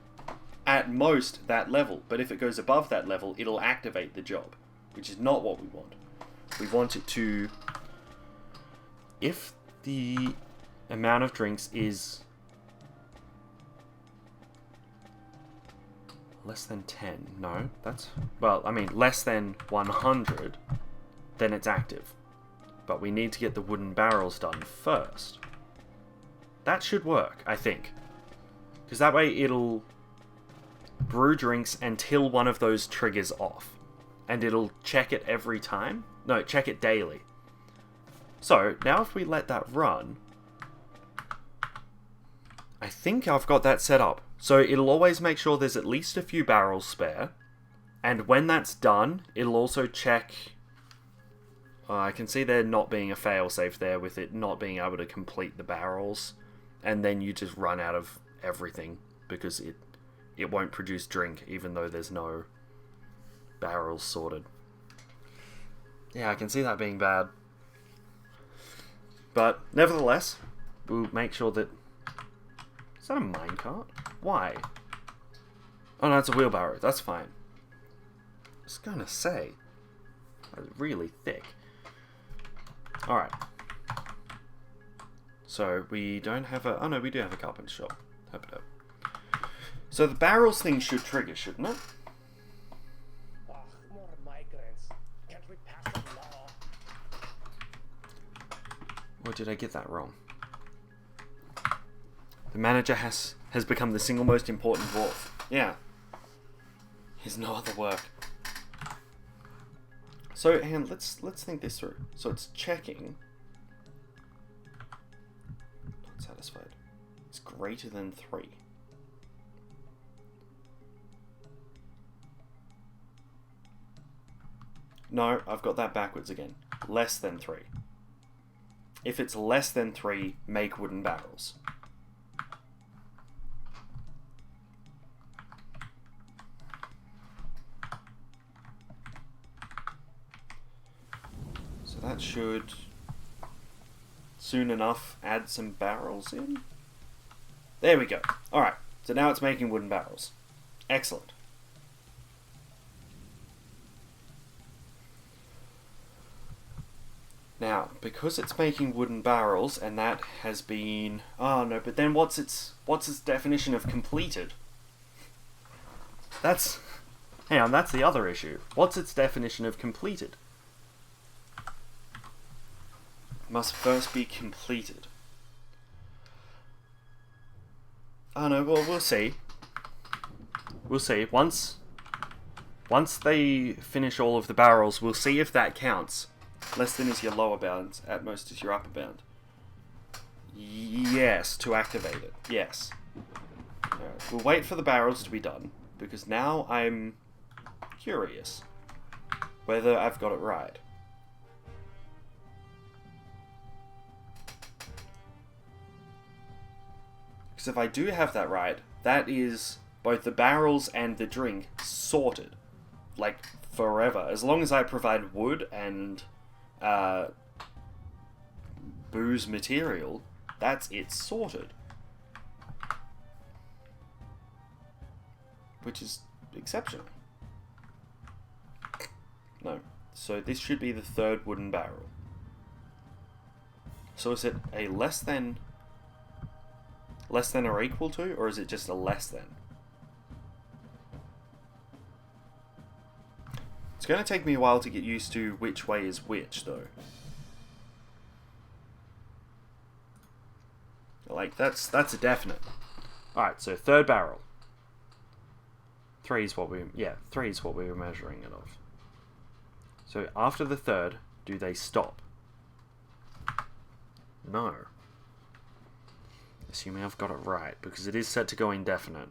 at most that level, but if it goes above that level, it'll activate the job, which is not what we want. We want it to... If the amount of drinks is less than 10, no, that's... Well, I mean, less than 100, then it's active. But we need to get the wooden barrels done first. That should work, I think. Because that way it'll brew drinks until one of those triggers off. And it'll check it every time. No, check it daily. So, now if we let that run... I think I've got that set up. So it'll always make sure there's at least a few barrels spare. And when that's done, it'll also check... I can see there not being a failsafe there with it not being able to complete the barrels. And then you just run out of everything because it won't produce drink even though there's no barrels sorted. Yeah, I can see that being bad. But nevertheless, we'll make sure that... Is that a minecart? Why? Oh no, it's a wheelbarrow. That's fine. I was gonna say. That's really thick. Alright. So, we don't have a... Oh no, we do have a carpenter shop. Hope it up. So the barrels thing should trigger, shouldn't it? Ugh, more migrants. Can't we pass a law? Or did I get that wrong? The manager has become the single most important dwarf. Yeah. He's no other work. So, hang on, let's think this through. So it's checking. Not satisfied. It's greater than 3. No, I've got that backwards again. Less than 3. If it's less than 3, make wooden barrels. So that should soon enough add some barrels in. There we go. Alright, so now it's making wooden barrels. Excellent. Now, because it's making wooden barrels, and that has been... Oh no, but then what's its definition of completed? That's... Hang on, that's the other issue. What's its definition of completed? Must first be completed. Oh no, well, we'll see. We'll see. Once they finish all of the barrels, we'll see if that counts. Less than is your lower bound, at most is your upper bound. Yes, to activate it. Yes. Alright, we'll wait for the barrels to be done, because now I'm curious whether I've got it right. Because if I do have that right, that is both the barrels and the drink sorted. Like, forever. As long as I provide wood and booze material, that's it sorted. Which is exceptional. No. So this should be the 3rd wooden barrel. So is it a less than or equal to, or is it just a less than? It's going to take me a while to get used to which way is which, though. Like, that's a definite. Alright, so 3rd barrel. 3 is what we were measuring it of. So after the 3rd, do they stop? No. Assuming I've got it right, because it is set to go indefinite.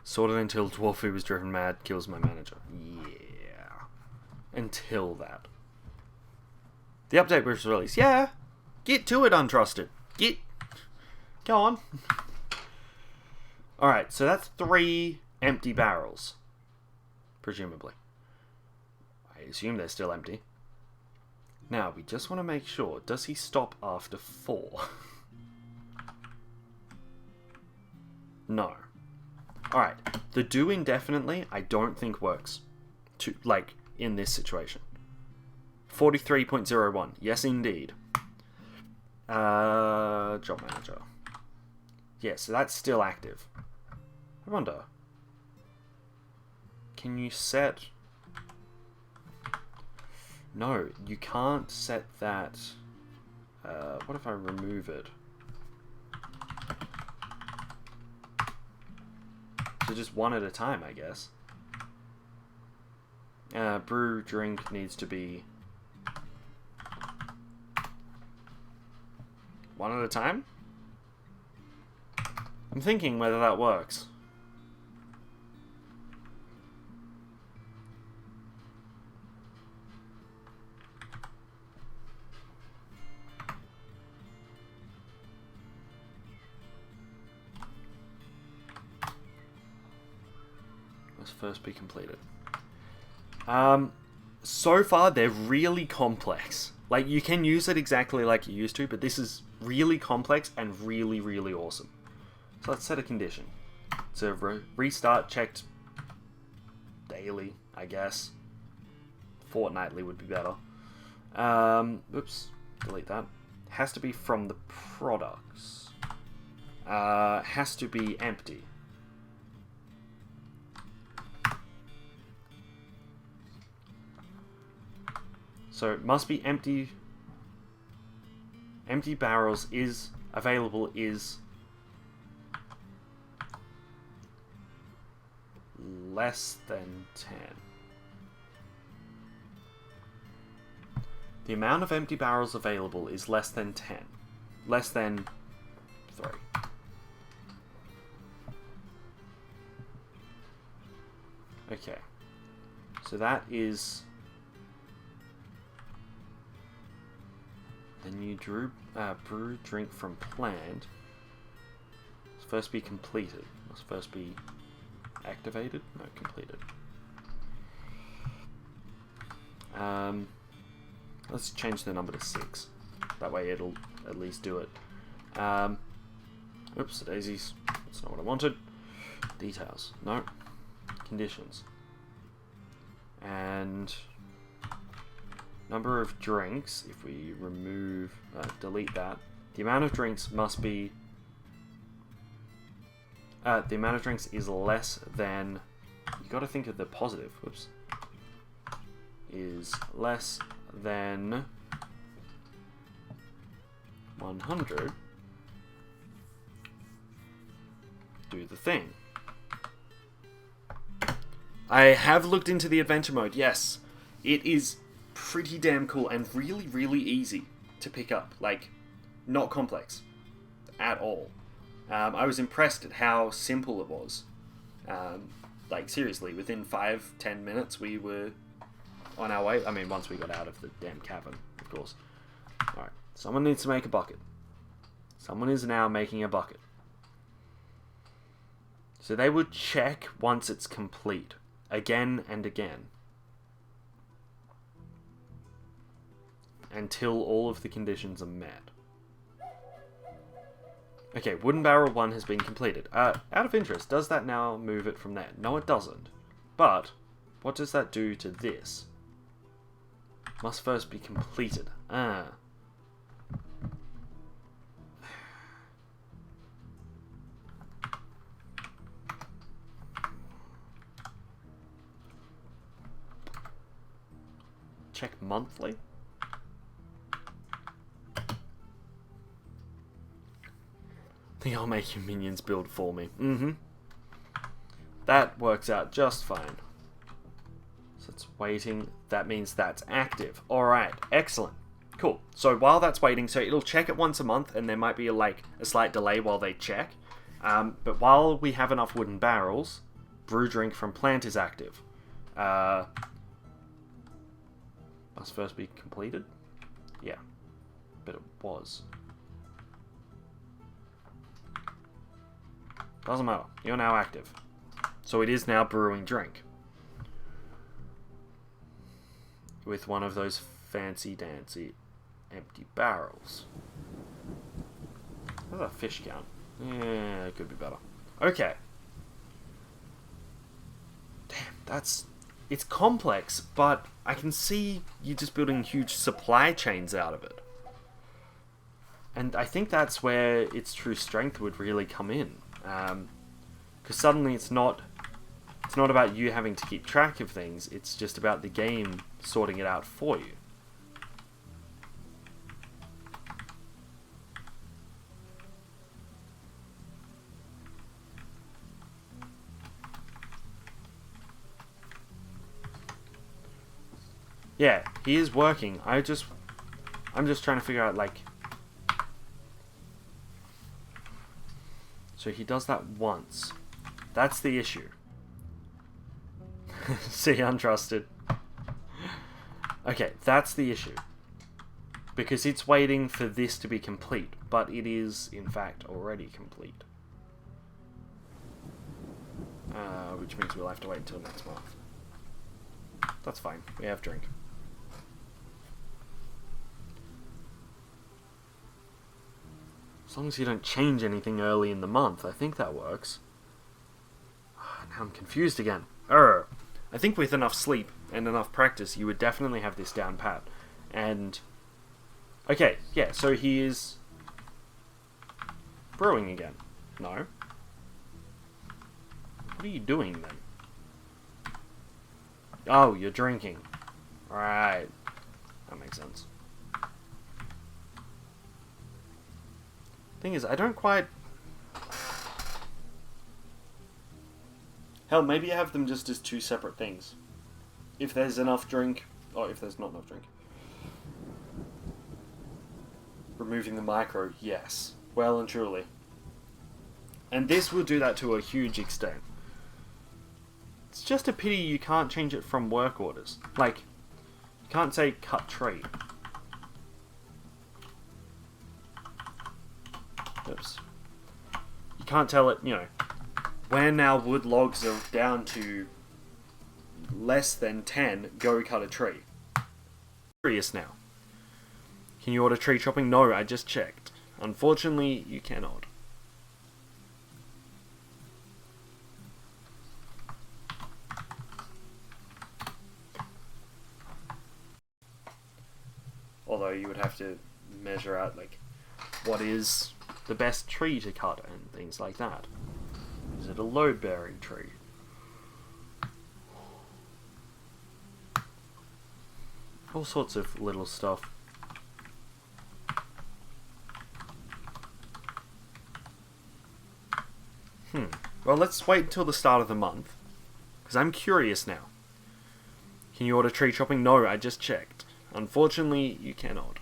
Sorted until Dwarf who was driven mad kills my manager. Yeah. Until that. The update was released. Yeah. Get to it, Untrusted. Get. Go on. Alright, so that's 3 empty barrels. Presumably. I assume they're still empty. Now, we just want to make sure. Does he stop after 4? No. Alright. The do indefinitely, I don't think works. Like, in this situation. 43.01. Yes, indeed. Job manager. Yeah, so that's still active. I wonder. Can you set... No, you can't set that... what if I remove it? So just one at a time, I guess. Brew drink needs to be... one at a time? I'm thinking whether that works. Must first be completed. So far they're really complex. Like, you can use it exactly like you used to, but this is really complex and really, really awesome. So let's set a condition. So restart checked daily, I guess. Fortnightly would be better. Oops, delete that. Has to be from the products. Has to be empty. So it must be empty. Empty barrels is available is less than 10. The amount of empty barrels available is less than 10. Less than 3. Okay. So that is... Then you brew drink from plant. Must first be completed. Must first be activated? No, completed. Let's change the number to 6. That way it'll at least do it. Oops, daisies. That's not what I wanted. Details. No. Conditions. And... number of drinks, if we remove, delete that, the amount of drinks must be, the amount of drinks is less than, you gotta think of the positive, whoops, is less than 100, do the thing. I have looked into the adventure mode, yes, it is pretty damn cool and really, really easy to pick up. Like, not complex at all. I was impressed at how simple it was. Like, seriously, within 5-10 minutes we were on our way. I mean, once we got out of the damn cavern, of course. Alright, someone needs to make a bucket. Someone is now making a bucket. So they would check once it's complete. Again and again. Until all of the conditions are met. Okay, wooden barrel 1 has been completed. Out of interest, does that now move it from there? No, it doesn't. But, what does that do to this? Must first be completed. Check monthly? I think I'll make your minions build for me. That works out just fine. So it's waiting. That means that's active. Alright, excellent. Cool. So while that's waiting, so it'll check it once a month, and there might be a slight delay while they check. But while we have enough wooden barrels, brew drink from plant is active. Must first be completed? Yeah. But it was. Doesn't matter. You're now active. So it is now brewing drink. With one of those fancy dancy empty barrels. How's that fish count? Yeah, it could be better. Okay. Damn, it's complex, but I can see you just building huge supply chains out of it. And I think that's where its true strength would really come in. Because suddenly it's not about you having to keep track of things, it's just about the game sorting it out for you. Yeah, he is working. I'm just trying to figure out, like... So he does that once. That's the issue. See, untrusted. Okay, that's the issue. Because it's waiting for this to be complete, but it is, in fact, already complete. Which means we'll have to wait until next month. That's fine. We have drink. As long as you don't change anything early in the month, I think that works. Now I'm confused again. I think with enough sleep and enough practice, you would definitely have this down pat. And... Okay, yeah, so he is... brewing again. No. What are you doing then? Oh, you're drinking. Right. That makes sense. Thing is, I don't quite... Hell, maybe you have them just as two separate things. If there's enough drink, or if there's not enough drink. Removing the micro, yes. Well and truly. And this will do that to a huge extent. It's just a pity you can't change it from work orders. Like, you can't say cut tree. Oops. You can't tell it, you know, where now wood logs are down to less than 10, go cut a tree. Curious now. Can you order tree chopping? No, I just checked. Unfortunately, you cannot. Although you would have to measure out, like, what is the best tree to cut and things like that. Is it a load-bearing tree? All sorts of little stuff. Well, let's wait until the start of the month, because I'm curious now. Can you order tree chopping? No, I just checked. Unfortunately, you cannot.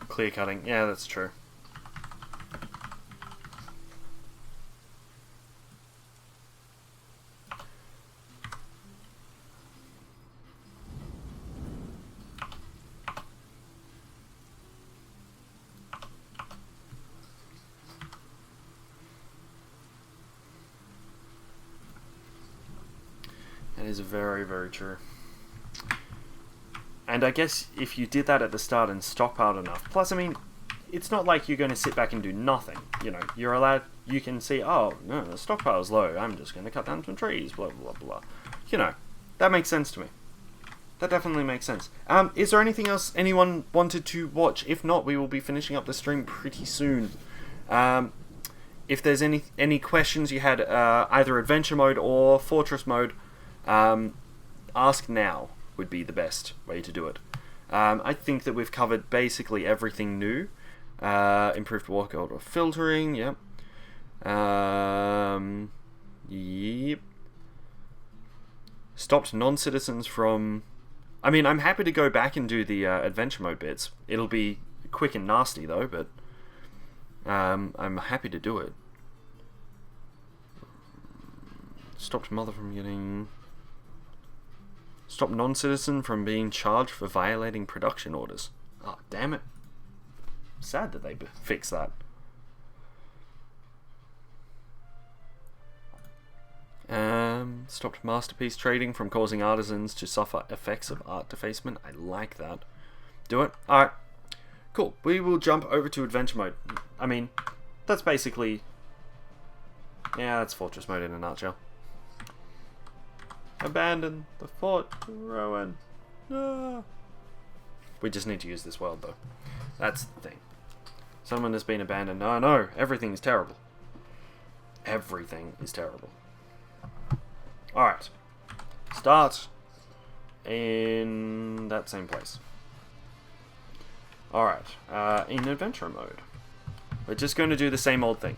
Clear cutting. Yeah, that's true. That is very, very true. And I guess if you did that at the start and stockpiled enough, plus, I mean, it's not like you're going to sit back and do nothing. You know, you're allowed, you can see, oh, no, the stockpile's low, I'm just going to cut down some trees, blah, blah, blah. You know, that makes sense to me. That definitely makes sense. Is there anything else anyone wanted to watch? If not, we will be finishing up the stream pretty soon. If there's any questions you had, either adventure mode or fortress mode, ask now. would be the best way to do it. I think that we've covered basically everything new. Improved water filtering, yep. Yep. Stopped non-citizens from... I mean, I'm happy to go back and do the adventure mode bits. It'll be quick and nasty, though, but... I'm happy to do it. Stopped mother from getting... Stopped non-citizen from being charged for violating production orders. Oh, damn it. Sad that they fixed that. Stopped masterpiece trading from causing artisans to suffer effects of art defacement. I like that. Do it. Alright. Cool. We will jump over to adventure mode. I mean, that's basically... Yeah, that's fortress mode in a nutshell. Abandon the fort, Rowan. No. We just need to use this world, though. That's the thing. Someone has been abandoned. No, no, everything is terrible. Everything is terrible. Alright. Start in that same place. Alright. In adventure mode. We're just going to do the same old thing.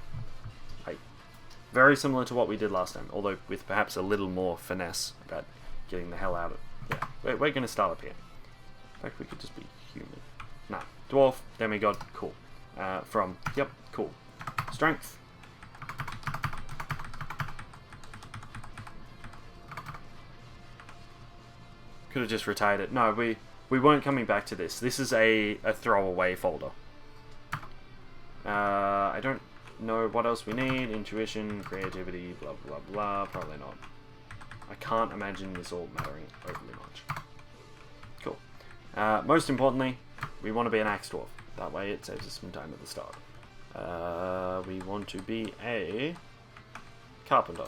Hey. Very similar to what we did last time, although with perhaps a little more finesse about getting the hell out of it. Yeah, we're going to start up here. In fact, we could just be human. Nah. Dwarf, demigod, cool. Yep, cool. Strength. Could have just retired it. No, we weren't coming back to this. This is a throwaway folder. I don't know what else we need. Intuition, creativity, blah, blah, blah. Probably not. I can't imagine this all mattering overly much. Cool. Most importantly, we want to be an axe dwarf. That way it saves us some time at the start. We want to be a carpenter.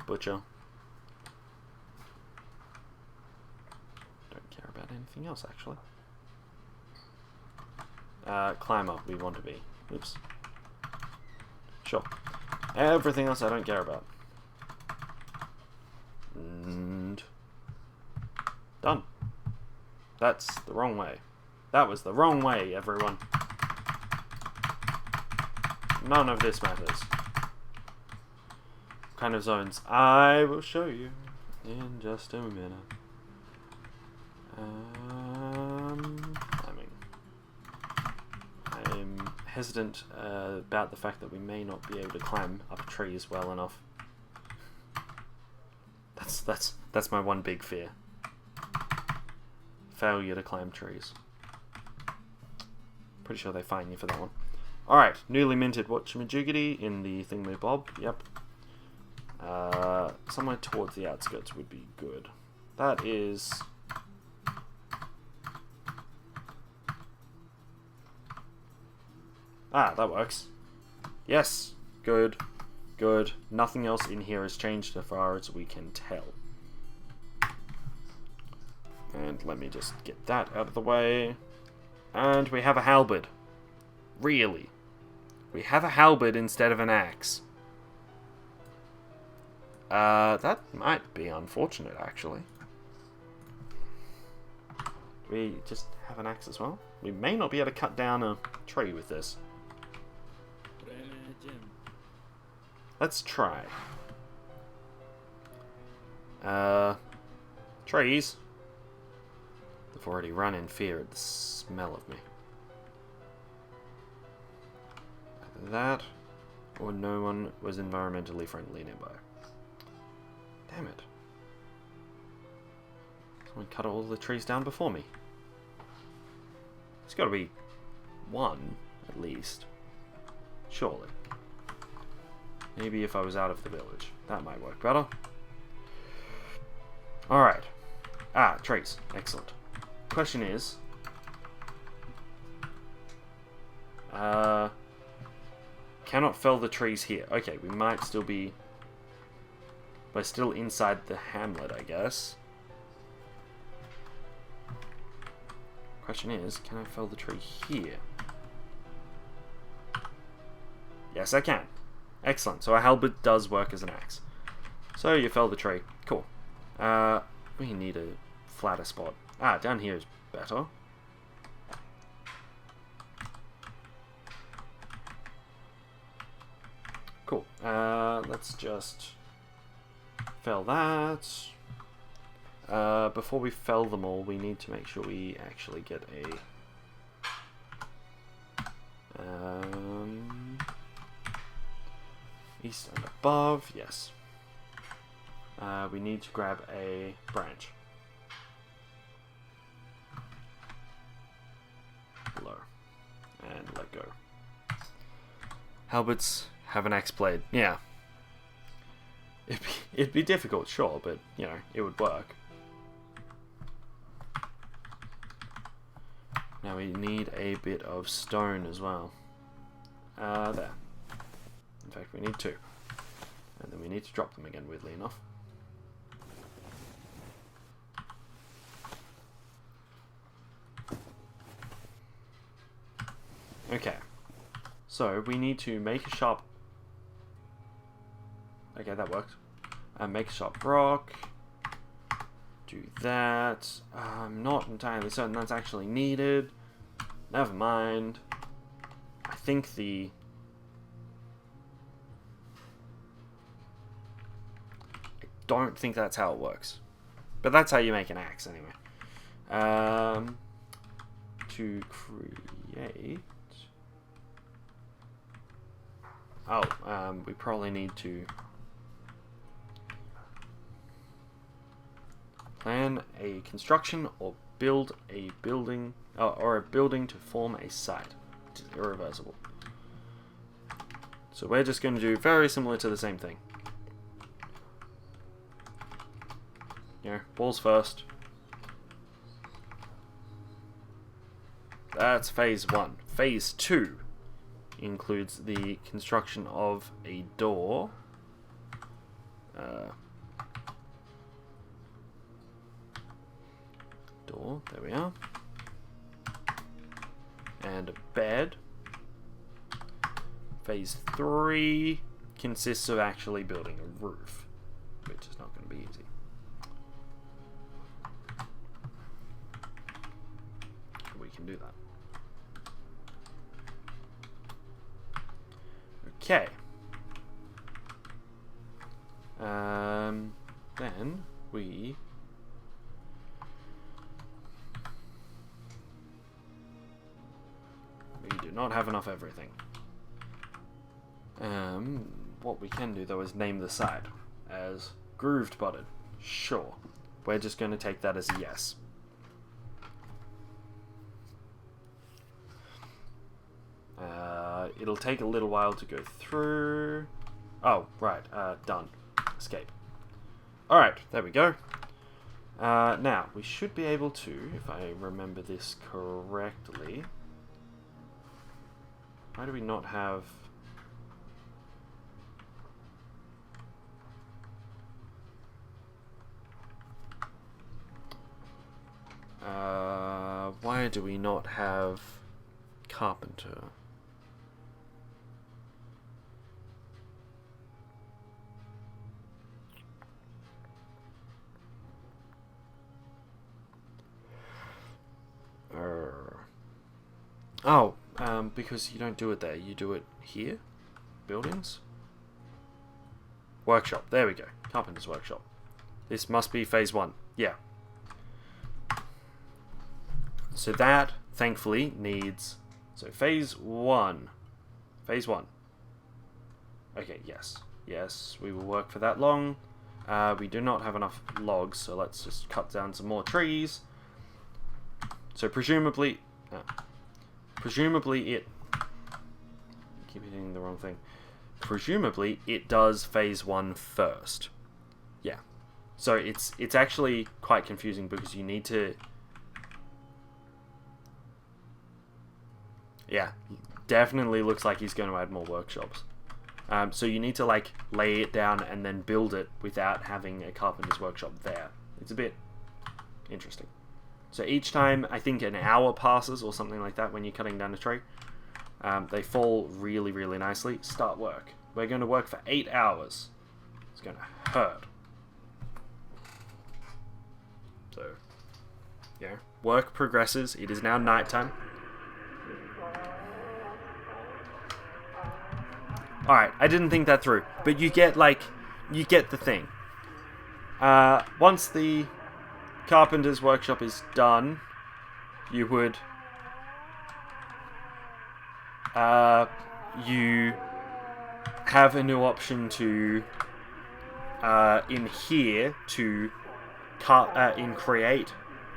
Butcher. Don't care about anything else, actually. Climber, we want to be. Oops. Sure. Everything else I don't care about. And... done. That's the wrong way. That was the wrong way, everyone. None of this matters. What kind of zones? I will show you in just a minute. I'm hesitant about the fact that we may not be able to climb up trees well enough. That's my one big fear. Failure to climb trees. Pretty sure they fine you for that one. Alright, newly minted whatchamajiggity in the thingamabob. Yep. Somewhere towards the outskirts would be good. That is... Ah, that works. Yes. Good. Good. Nothing else in here has changed as far as we can tell. And let me just get that out of the way. And we have a halberd. Really? We have a halberd instead of an axe. That might be unfortunate, actually. We just have an axe as well. We may not be able to cut down a tree with this. Let's try. Trees. They've already run in fear at the smell of me. Either that, or no one was environmentally friendly nearby. Damn it. Someone cut all the trees down before me. There's got to be one, at least. Surely. Maybe if I was out of the village. That might work better. Alright. Ah, trees. Excellent. Question is... cannot fell the trees here. Okay, we might still be... We're still inside the hamlet, I guess. Question is, can I fell the tree here? Yes, I can. Excellent. So a halberd does work as an axe. So you fell the tree. Cool. We need a flatter spot. Ah, down here is better. Cool. Let's just fell that. Before we fell them all, we need to make sure we actually get a east and above. Yes. We need to grab a branch. Low. And let go. Halberds have an axe blade. Yeah. It'd be difficult, sure, but, you know, it would work. Now we need a bit of stone as well. There. In fact, we need 2. And then we need to drop them again, weirdly enough. Okay. So, we need to make a sharp... Okay, that worked. Make a sharp rock. Do that. I'm not entirely certain that's actually needed. Never mind. I think the... I don't think that's how it works. But that's how you make an axe, anyway. To create... Oh, we probably need to... plan a construction or build a building, or a building to form a site. It is irreversible. So we're just going to do very similar to the same thing. You know, walls first. That's phase 1. Phase 2 includes the construction of a door. There we are. And a bed. Phase 3 consists of actually building a roof, which is not going to be easy. We can do that. Okay. Then we... do not have enough everything. What we can do though is name the side as grooved butted. Sure. We're just going to take that as a yes. It'll take a little while to go through. Oh, right. Done. Escape. Alright, there we go. Now, we should be able to, if I remember this correctly... Why do we not have... why do we not have carpenter? Because you don't do it there, you do it here? Buildings? Workshop, there we go. Carpenter's workshop. This must be phase 1. Yeah. So that, thankfully, needs... So phase 1. Phase 1. Okay, yes. Yes, we will work for that long. We do not have enough logs, so let's just cut down some more trees. So presumably... presumably it... I keep hitting the wrong thing. Presumably it does phase 1 first. Yeah. So it's actually quite confusing because you need to... Yeah, definitely looks like he's going to add more workshops. So you need to like lay it down and then build it without having a carpenter's workshop there. It's a bit interesting. So each time, I think an hour passes or something like that when you're cutting down a tree, they fall really, really nicely. Start work. We're going to work for 8 hours. It's going to heard. So, yeah, work progresses. It is now nighttime. Alright, I didn't think that through. But you get, like, you get the thing. Once the carpenter's workshop is done, you would... you have a new option to... in here, to... in create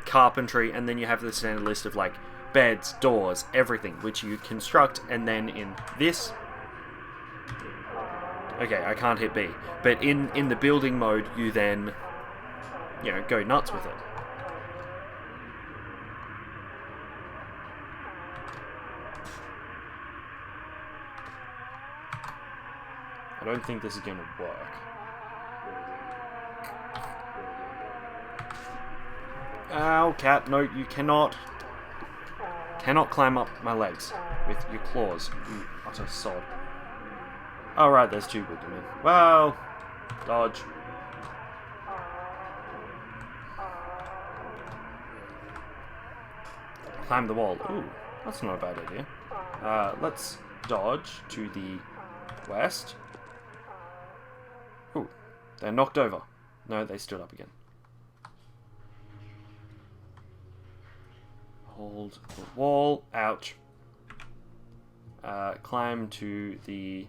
carpentry, and then you have the standard list of, like, beds, doors, everything, which you construct, and then in this... Okay, I can't hit B. But in the building mode, you then, you know, go nuts with it. I don't think this is going to work. Ow, cat. No, you cannot climb up my legs with your claws, you utter sod. Oh, right, there's two boogeymen. Well, dodge. Climb the wall. Ooh, that's not a bad idea. Let's dodge to the west. Ooh, they're knocked over. No, they stood up again. Hold the wall. Ouch. Climb to the...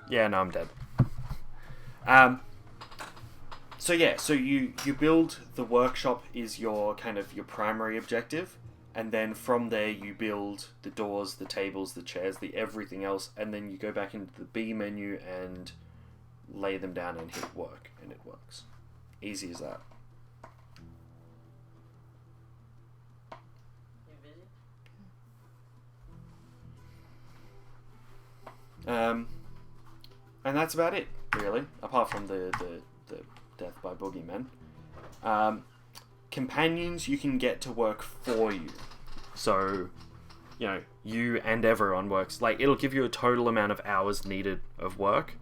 Yeah, no, I'm dead. So yeah, so you build the workshop is your kind of your primary objective, and then from there you build the doors, the tables, the chairs, the everything else, and then you go back into the B menu and lay them down and hit work, and it works. Easy as that. You busy? And that's about it, really, apart from the death by boogeymen. Companions you can get to work for you. So, you know, you and everyone works. Like, it'll give you a total amount of hours needed of work.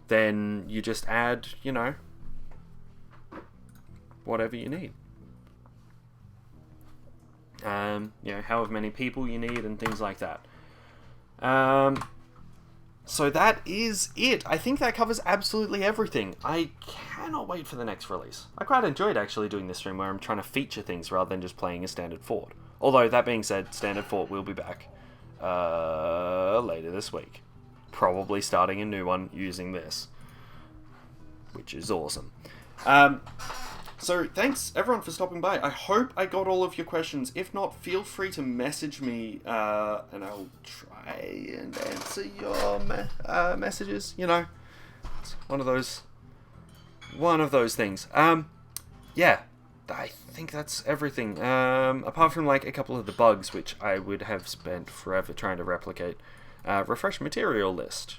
Then you just add, you know, whatever you need. You know, however many people you need and things like that. So that is it. I think that covers absolutely everything. I cannot wait for the next release. I quite enjoyed actually doing this stream where I'm trying to feature things rather than just playing a standard fort. Although, that being said, standard fort will be back later this week. Probably starting a new one using this. Which is awesome. So, thanks everyone for stopping by. I hope I got all of your questions. If not, feel free to message me, and I'll try and answer your messages. You know, it's one of those things. Yeah, I think that's everything. Apart from like a couple of the bugs, which I would have spent forever trying to replicate. Refresh material list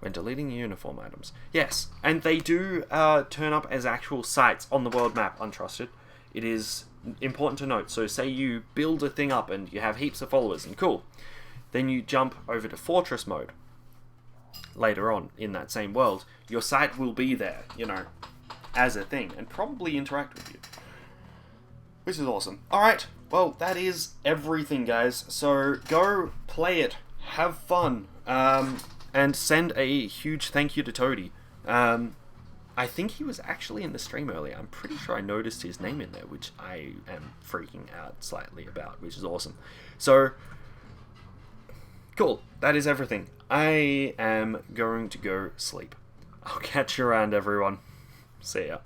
when deleting uniform items. Yes, and they do turn up as actual sites on the world map, untrusted. It is important to note. So say you build a thing up and you have heaps of followers, and cool. Then you jump over to fortress mode later on in that same world. Your site will be there, you know, as a thing, and probably interact with you. Which is awesome. Alright, well, that is everything, guys. So go play it. Have fun. And send a huge thank you to Toady. I think he was actually in the stream earlier. I'm pretty sure I noticed his name in there, which I am freaking out slightly about, which is awesome. So, cool. That is everything. I am going to go sleep. I'll catch you around, everyone. See ya.